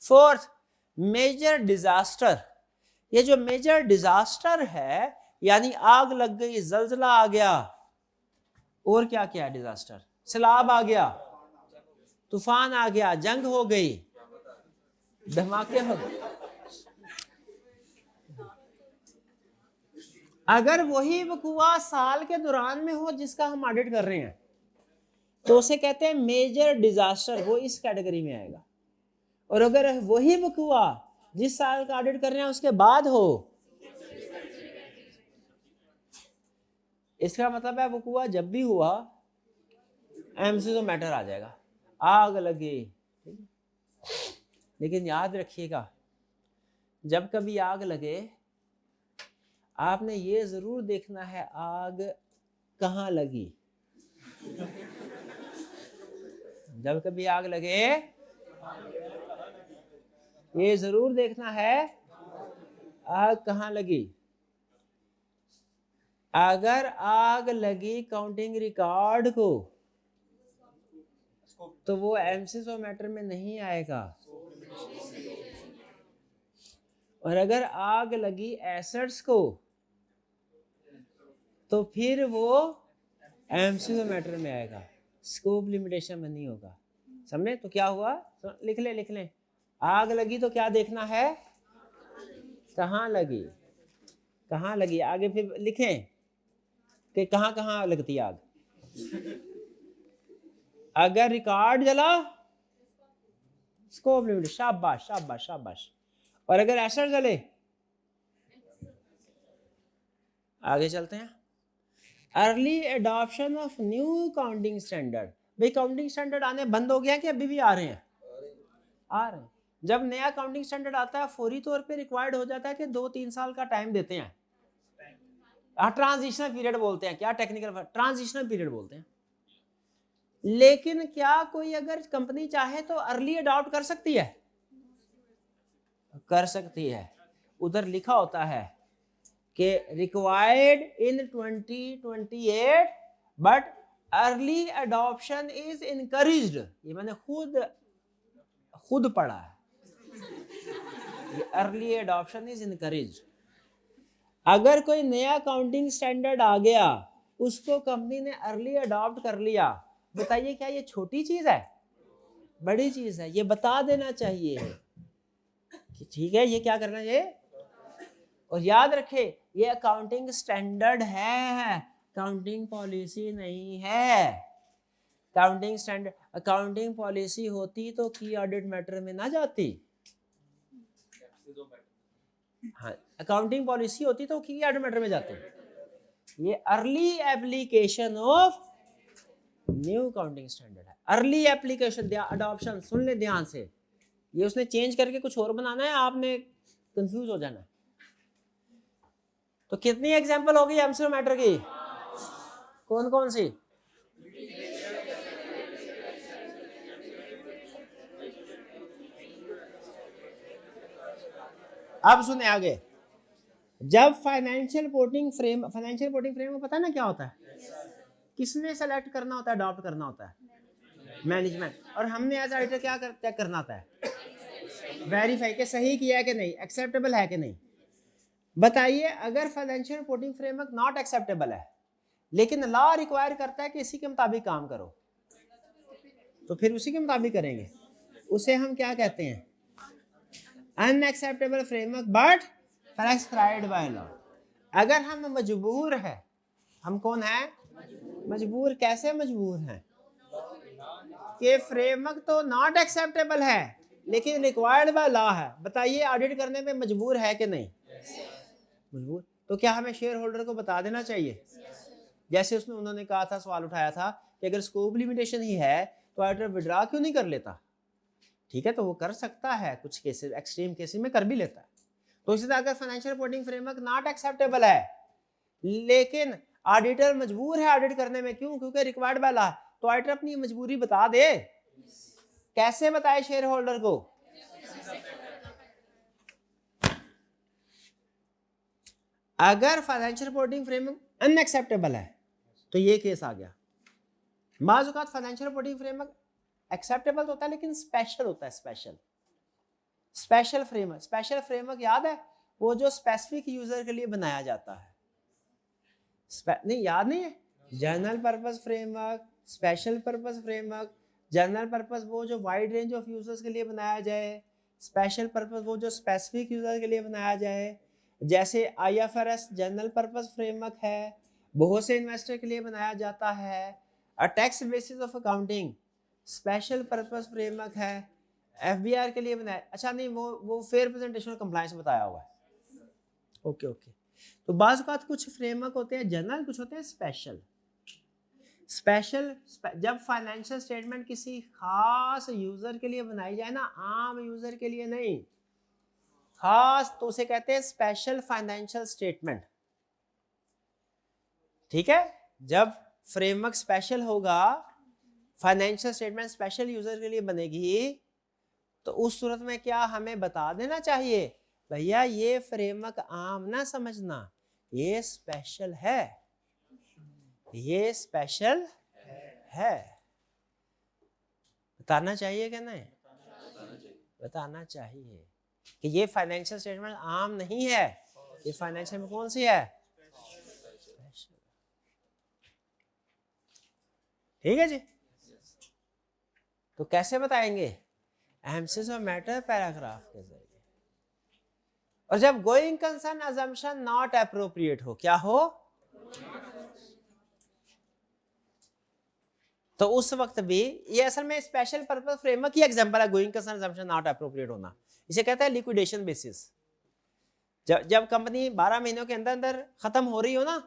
Fourth, major disaster. ये जो मेजर डिजास्टर है यानी आग लग गई, जलजला आ गया, और क्या क्या है डिजास्टर? सैलाब आ गया, तूफान आ गया, जंग हो गई, धमाके हो गए। अगर वही वकूआ साल के दौरान में हो जिसका हम ऑडिट कर रहे हैं तो उसे कहते हैं मेजर डिजास्टर, वो इस कैटेगरी में आएगा। और अगर वही वकूआ जिस साल का ऑडिट कर रहे हैं उसके बाद हो, इसका मतलब है वकूआ जब भी हुआ एमसीक्यू मैटर आ जाएगा। आग लगे, लेकिन याद रखिएगा जब कभी आग लगे आपने ये जरूर देखना है आग कहाँ लगी। जब कभी आग लगे ये जरूर देखना है आग कहाँ लगी। अगर आग लगी काउंटिंग रिकॉर्ड को तो वो एमसीक्यू मैटर में नहीं आएगा, और अगर आग लगी एसेट्स को तो फिर वो एमसीक्यू मैटर में आएगा, स्कोप लिमिटेशन में नहीं होगा। समझे? तो क्या हुआ, तो लिख ले आग लगी तो क्या देखना है, कहाँ लगी, कहाँ लगी। आगे फिर लिखें कि कहाँ कहाँ लगती है आग। अगर रिकॉर्ड जला स्कोप लिमिट, शाबाश शाबाश शाबाश। और अगर एसेट जले, आगे चलते हैं। Early adoption of new counting standard. भाई काउंटिंग स्टैंडर्ड आने बंद हो गया कि अभी भी आ रहे हैं? आ रहे हैं। जब नया काउंटिंग स्टैंडर्ड आता है फौरी तौर पे रिक्वायर्ड हो जाता है कि 2-3 साल का टाइम देते हैं। ट्रांजिशनल पीरियड बोलते हैं, क्या टेक्निकल ट्रांजिशनल पीरियड बोलते हैं। लेकिन क्या कोई अगर कंपनी चाहे तो अर्ली अडॉप्ट कर सकती है? कर सकती है। उधर लिखा होता है कि required in 2028 but early adoption is encouraged. ये मैंने खुद पढ़ा है, अर्ली अडॉप्शन इज इनकरेज्ड। अगर कोई नया काउंटिंग स्टैंडर्ड आ गया उसको कंपनी ने अर्ली अडॉप्ट कर लिया, बताइए क्या ये छोटी चीज है? बड़ी चीज है। ये बता देना चाहिए कि ठीक है ये क्या करना चाहिए। और याद रखे ये अकाउंटिंग स्टैंडर्ड है, काउंटिंग पॉलिसी नहीं है। काउंटिंग स्टैंडर्ड, अकाउंटिंग पॉलिसी होती तो की ऑडिट मैटर में ना जाती। हाँ, अकाउंटिंग पॉलिसी होती तो की ऑडिट मैटर में जाते। ये early application of new counting standard है। अर्ली एप्लीकेशन, अडॉप्शन, सुन ले ध्यान से। ये उसने चेंज करके कुछ और बनाना है, आपने कंफ्यूज हो जाना। तो कितनी एग्जांपल होगी एमसीक्यू मैटर की? कौन कौन सी? अब सुने आगे। जब फाइनेंशियल रिपोर्टिंग फ्रेम पता है ना क्या होता है? किसने सेलेक्ट करना होता है, अडॉप्ट करना होता है? मैनेजमेंट। और हमने एज ऑडिटर क्या चेक करना होता है? वेरीफाई के सही किया है कि नहीं, एक्सेप्टेबल है कि नहीं। बताइए अगर financial reporting framework not acceptable है लेकिन लॉ रिक्वायर करता है कि इसी के मुताबिक काम करो, तो फिर उसी के मुताबिक करेंगे। उसे हम क्या कहते हैं? Unacceptable framework but prescribed by law. अगर हम मजबूर है, हम कौन है? मजबूर। कैसे मजबूर हैं? कि फ्रेमवर्क तो नॉट एक्सेप्टेबल है लेकिन रिक्वायर्ड बाय लॉ है। बताइए ऑडिट करने में मजबूर है कि नहीं? मजबूर। तो क्या हमें शेयर होल्डर को बता देना चाहिए? जैसे उसमें उन्होंने कहा था, सवाल उठाया था कि अगर स्कोप लिमिटेशन ही है तो ऑडिटर विड्रॉ क्यों नहीं कर लेता? ठीक है, तो वो कर सकता है, कुछ केसेस एक्सट्रीम केसेस में कर भी लेता है। तो इसी तरह अगर financial reporting framework not acceptable है लेकिन ऑडिटर मजबूर है ऑडिट करने में, क्यों? क्योंकि रिक्वायर्ड बाय लॉ, तो ऑडिटर अपनी मजबूरी बता दे। कैसे बताए शेयर होल्डर को? अगर फाइनेंशियल रिपोर्टिंग फ्रेमवर्क अनएक्सेप्टेबल है तो ये केस आ गया। बाज़ औक़ात फाइनेंशियल रिपोर्टिंग फ्रेमवर्क एक्सेप्टेबल तो होता है लेकिन स्पेशल होता है। स्पेशल फ्रेमवर्क याद है? वो जो स्पेसिफिक यूजर के लिए बनाया जाता है। नहीं याद नहीं है? General purpose framework, special purpose framework, general purpose वो जो वाइड रेंज ऑफ यूजर्स के लिए बनाया जाए, स्पेशल पर्पस वो जो स्पेसिफिक यूजर के लिए बनाया जाए। जैसे IFRS जनरल पर्पस फ्रेमवर्क है, बहुत से इन्वेस्टर के लिए बनाया जाता है। A tax basis of accounting special purpose framework है, FBR के लिए बनाया। अच्छा नहीं, वो फेयर प्रेजेंटेशन और कंप्लायंस बताया हुआ है। Okay okay. तो बाज़ औक़ात कुछ फ्रेमवर्क होते हैं जनरल, कुछ होते हैं स्पेशल। स्पेशल जब फाइनेंशियल स्टेटमेंट किसी खास यूजर के लिए बनाई जाए ना, आम यूजर के लिए नहीं, खास, तो उसे कहते हैं स्पेशल फाइनेंशियल स्टेटमेंट। ठीक है, जब फ्रेमवर्क स्पेशल होगा, फाइनेंशियल स्टेटमेंट स्पेशल यूजर के लिए बनेगी, तो उस सूरत में क्या हमें बता देना चाहिए, भैया ये फ्रेमवर्क आम ना समझना, ये स्पेशल है, ये स्पेशल है। बताना चाहिए कि नहीं? बताना चाहिए कि ये फाइनेंशियल स्टेटमेंट आम नहीं है, ये फाइनेंशियल में कौन सी है? स्पेशल। ठीक है जी। तो कैसे बताएंगे? एम्फसिस ऑफ मैटर पैराग्राफ के जरिए। और जब going concern assumption not appropriate हो, क्या हो? तो उस वक्त भी ये असल में स्पेशल पर्पस फ्रेमवर्क की एग्जांपल है, going concern assumption not appropriate होना। इसे कहता है लिक्विडेशन बेसिस। जब कंपनी 12 महीनों के अंदर अंदर खत्म हो रही हो ना,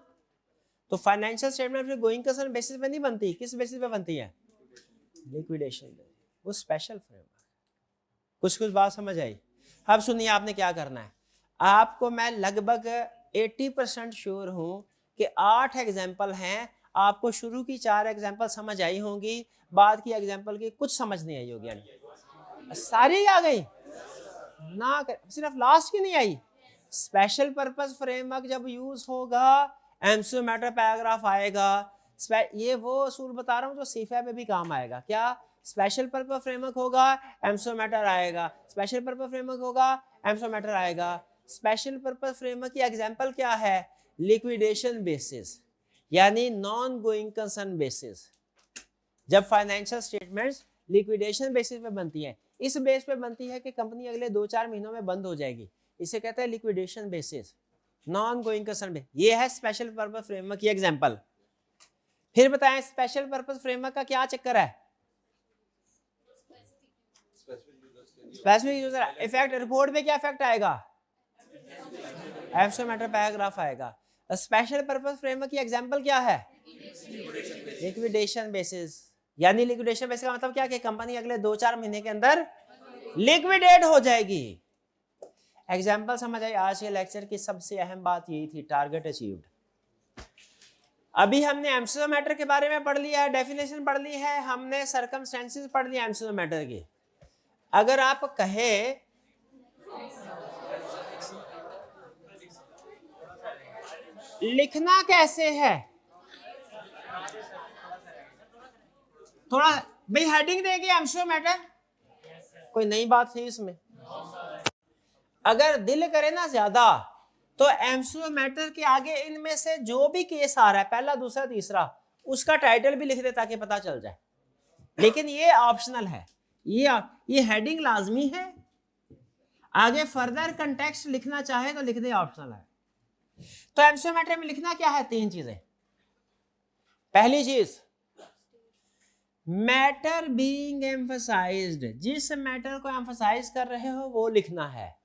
तो फाइनेंशियल स्टेटमेंट फिर गोइंग कंसर्न बेसिस पे नहीं बनती। किस बेसिस पे बनती है? लिक्विडेशन। वो स्पेशल फ्रेमवर्क। कुछ बात समझ आई? अब सुनिए, आपने क्या करना है। आपको मैं लगभग 80% श्योर हूं कि 8 एग्जाम्पल हैं, आपको शुरू की 4 एग्जाम्पल समझ आई होंगी, बाद की एग्जाम्पल की कुछ समझ नहीं आई होगी। सारी आ गई ना, सिर्फ लास्ट की नहीं आई। स्पेशल पर्पस फ्रेमवर्क जब यूज होगा, एमसीक्यू मैटर पैराग्राफ आएगा। ये वो असूल बता रहा हूं जो सीफा में भी काम आएगा। क्या? स्पेशल पर्पस फ्रेमवर्क होगा, एमसीक्यू मैटर आएगा। स्पेशल पर्पस फ्रेमवर्क होगा, एमसीक्यू मैटर आएगा। स्पेशल पर्पस फ्रेमवर्क की एग्जांपल क्या है? लिक्विडेशन बेसिस, यानी नॉन गोइंग कंसर्न बेसिस। जब फाइनेंशियल स्टेटमेंट्स लिक्विडेशन बेसिस पे बनती हैं, इस बेस पे बनती है कि कंपनी अगले 2-4 महीनों में बंद हो जाएगी, इसे कहते हैं liquidation basis, non going concern basis. ये है स्पेशल पर्पस फ्रेमवर्क की एग्जांपल। फिर बताएं स्पेशल पर्पस फ्रेमवर्क का क्या चक्कर है? Specific user effect. रिपोर्ट में क्या इफेक्ट आएगा? एब्स्ट्रैक्ट मैटर पैराग्राफ आएगा। स्पेशल पर्पस फ्रेमवर्क की एग्जांपल क्या है? Liquidation basis. यानी लिक्विडेशन बेसिस का मतलब क्या कि कंपनी अगले 2-4 महीने के अंदर लिक्विडेट हो जाएगी। एग्जांपल समझ आई? आज के लेक्चर की सबसे अहम बात यही थी, टारगेट अचीव्ड। अभी हमने एमसीक्यू मैटर के बारे में पढ़ लिया है, डेफिनेशन पढ़ ली है, हमने सर्कमस्टेंसेस पढ़ लिया एमसीक्यू मैटर की। अगर आप कहे लिखना कैसे है, थोड़ा भाई हेडिंग देंगे एमसीक्यू मैटर, कोई नई बात थी इसमें? अगर दिल करे ना ज्यादा तो एमसीक्यू मैटर के आगे इनमें से जो भी केस आ रहा है, पहला दूसरा तीसरा, उसका टाइटल भी लिख दे ताकि पता चल जाए। लेकिन ये ऑप्शनल है, ये हेडिंग लाजमी है। आगे फर्दर कंटेक्स्ट लिखना चाहे तो लिख दे, ऑप्शनल है। तो एमसीक्यू मैटर में लिखना क्या है? 3 चीजें। पहली चीज, मैटर बीइंग एम्फसाइज्ड, जिस मैटर को एम्फसाइज कर रहे हो वो लिखना है।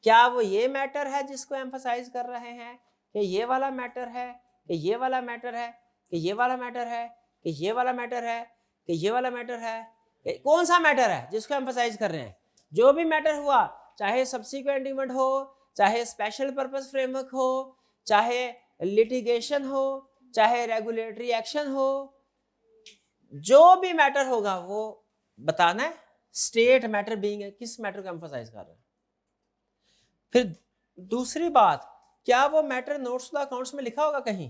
क्या वो ये मैटर है जिसको एम्फसाइज कर रहे हैं, कि ये वाला मैटर है, कि ये वाला मैटर है, कि ये वाला मैटर है, कि ये वाला मैटर है, कि ये वाला मैटर है? कौन सा मैटर है जिसको एम्फसाइज कर रहे हैं? जो भी मैटर हुआ, चाहे सब्सिक्वेंट इवेंट हो, चाहे स्पेशल पर्पस फ्रेमवर्क हो, चाहे लिटिगेशन हो, चाहे रेगुलेटरी एक्शन हो, जो भी मैटर होगा वो बताना है। स्टेट मैटर बीइंग है, किस मैटर को एम्फसाइज कर रहे हैं। फिर दूसरी बात, क्या वो matter notes to the accounts में लिखा होगा कहीं?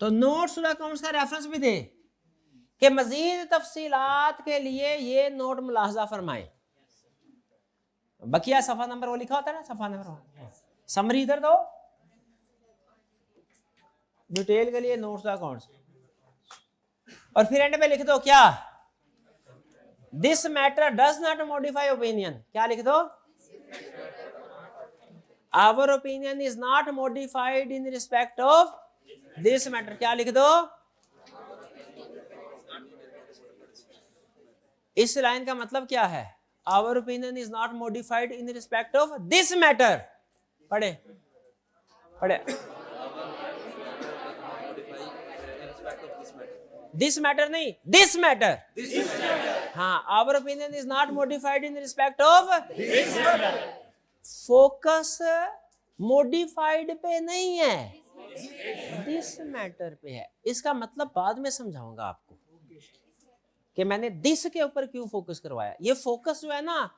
तो नोट्स टू द अकाउंट्स का रेफरेंस भी दे कि मजीद तफसीलात के लिए ये नोट मुलाहजा फरमाए। बकिया सफा नंबर वो लिखा होता है ना, सफा नंबर, समरी इधर दो, डिटेल के लिए नोट्स टू द अकाउंट्स। और फिर एंड पे लिख दो क्या, this matter does not modify opinion. क्या लिख दो, our opinion is not modified in respect of this matter. क्या लिख दो, इस लाइन का मतलब क्या है, our opinion is not modified in respect of this matter. पढ़े पढ़े, दिस मैटर नहीं, दिस मैटर। हाँ, our opinion is not modified in respect of, focus modified पे नहीं है, दिस मैटर पे है। इसका मतलब बाद में समझाऊंगा आपको कि मैंने दिस के ऊपर क्यों फोकस करवाया। ये फोकस जो है ना,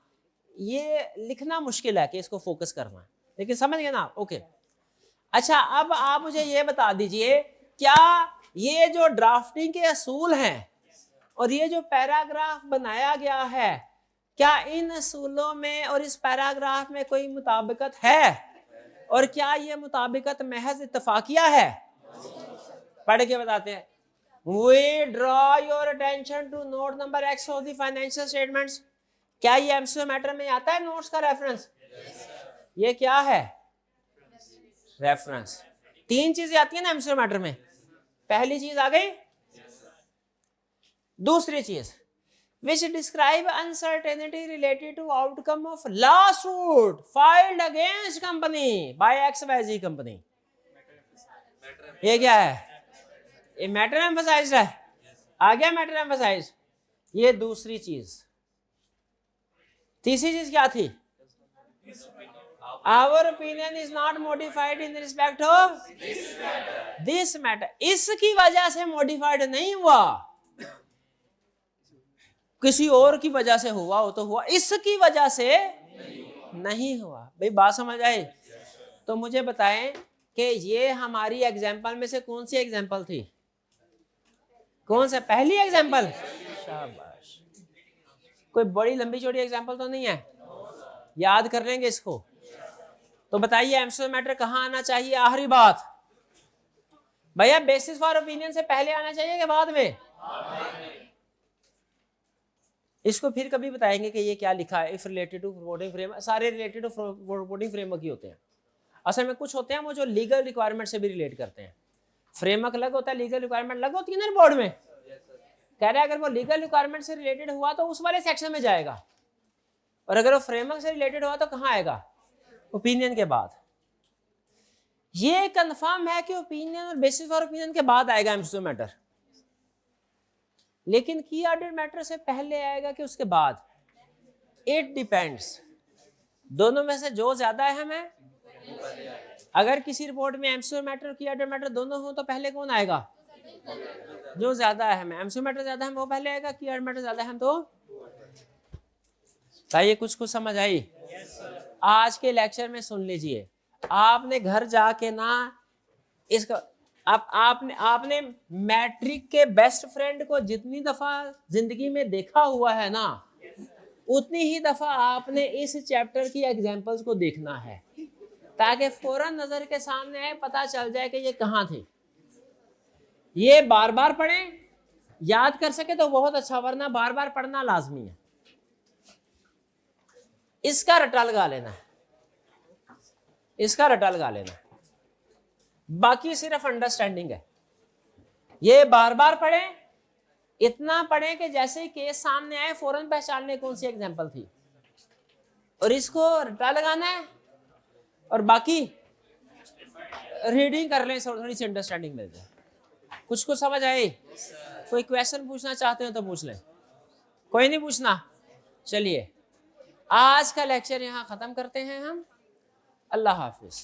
ये लिखना मुश्किल है कि इसको फोकस करना, लेकिन समझ गए ना। ओके, अच्छा अब आप मुझे ये बता दीजिए, क्या ये जो ड्राफ्टिंग के असूल हैं और ये जो पैराग्राफ बनाया गया है, क्या इन असूलों में और इस पैराग्राफ में कोई मुताबिकत है, और क्या ये मुताबिकत महज इत्तफाकिया है? पढ़ के बताते हैं। We draw your attention to note number X of the financial statements। क्या ये एमसीक्यू मैटर में आता है नोट्स का रेफरेंस? ये क्या है? रेफरेंस। तीन चीजें आती है ना एमसीक्यू मैटर में। पहली चीज आ गई, दूसरी चीज which describe uncertainty related to outcome of lawsuit filed against company by XYZ company। ये क्या है? ये मैटर एम्फसाइज्ड है। आ गया मैटर एम्फसाइज्ड। ये दूसरी चीज। तीसरी चीज क्या थी? Our opinion is not modified in respect of this matter। इसकी वजह से मॉडिफाइड नहीं हुआ, किसी और की वजह से हुआ हो तो हुआ, इसकी वजह से नहीं हुआ। भाई बात समझ आए? तो मुझे बताएं कि ये हमारी एग्जाम्पल में से कौन सी एग्जाम्पल थी? कौन सा? पहली एग्जाम्पल। शाबाश। कोई बड़ी लंबी चौड़ी एग्जाम्पल तो नहीं है? याद कर लेंगे इसको। तो बताइए एमसीक्यू मैटर कहाँ आना चाहिए? आखिरी बात भैया, बेसिस फॉर ओपिनियन से पहले आना चाहिए कि बाद में? इसको फिर कभी बताएंगे कि ये क्या लिखा है। If related to reporting framework, सारे रिलेटेड टू रिपोर्टिंग फ्रेमवर्क ही होते हैं। असल में कुछ होते हैं वो जो लीगल रिक्वायरमेंट से भी रिलेट करते हैं। फ्रेमवर्क अलग होता है, लीगल रिक्वायरमेंट अलग होती है ना रिपोर्ट में। कह रहे हैं अगर वो लीगल रिक्वायरमेंट से रिलेटेड हुआ तो उस वाले सेक्शन में जाएगा, और अगर वो फ्रेमवर्क से रिलेटेड हुआ तो कहाँ आएगा? ओपिनियन के बाद। ये कंफर्म है कि ओपिनियन और बेसिस फॉर ओपिनियन के बाद आएगा एमसीक्यू मैटर, लेकिन की ऑर्डर मैटर से पहले आएगा कि उसके बाद? It depends. दोनों में से जो ज्यादा अहम है, अगर किसी रिपोर्ट में एमसीक्यू मैटर और की ऑर्डर मैटर दोनों हो तो पहले कौन आएगा? जो ज्यादा अहम है। एमसीक्यू मैटर ज्यादा अहम वो पहले आएगा, की ऑर्डर मैटर ज्यादा अहम तो। ये कुछ समझ आई? आज के लेक्चर में सुन लीजिए, आपने घर जाके ना इसका आपने मैट्रिक के बेस्ट फ्रेंड को जितनी दफा जिंदगी में देखा हुआ है ना, उतनी ही दफा आपने इस चैप्टर की एग्जांपल्स को देखना है, ताकि फौरन नजर के सामने आए, पता चल जाए कि ये कहाँ थे। ये बार बार पढ़ें, याद कर सके तो बहुत अच्छा, वरना बार बार पढ़ना लाजमी है। इसका रटा लगा लेना है, इसका रटा लगा लेना है, बाकी सिर्फ अंडरस्टैंडिंग है। ये बार बार पढ़ें, इतना पढ़ें कि जैसे ही केस सामने आए फौरन पहचान लें कौन सी एग्जांपल थी, और इसको रटा लगाना है, और बाकी रीडिंग कर लें, थोड़ी सी अंडरस्टैंडिंग मिल जाए। कुछ समझ आए? कोई क्वेश्चन पूछना चाहते हो तो पूछ लें। कोई नहीं पूछना? चलिए आज का लेक्चर यहाँ खत्म करते हैं हम। अल्लाह हाफिज।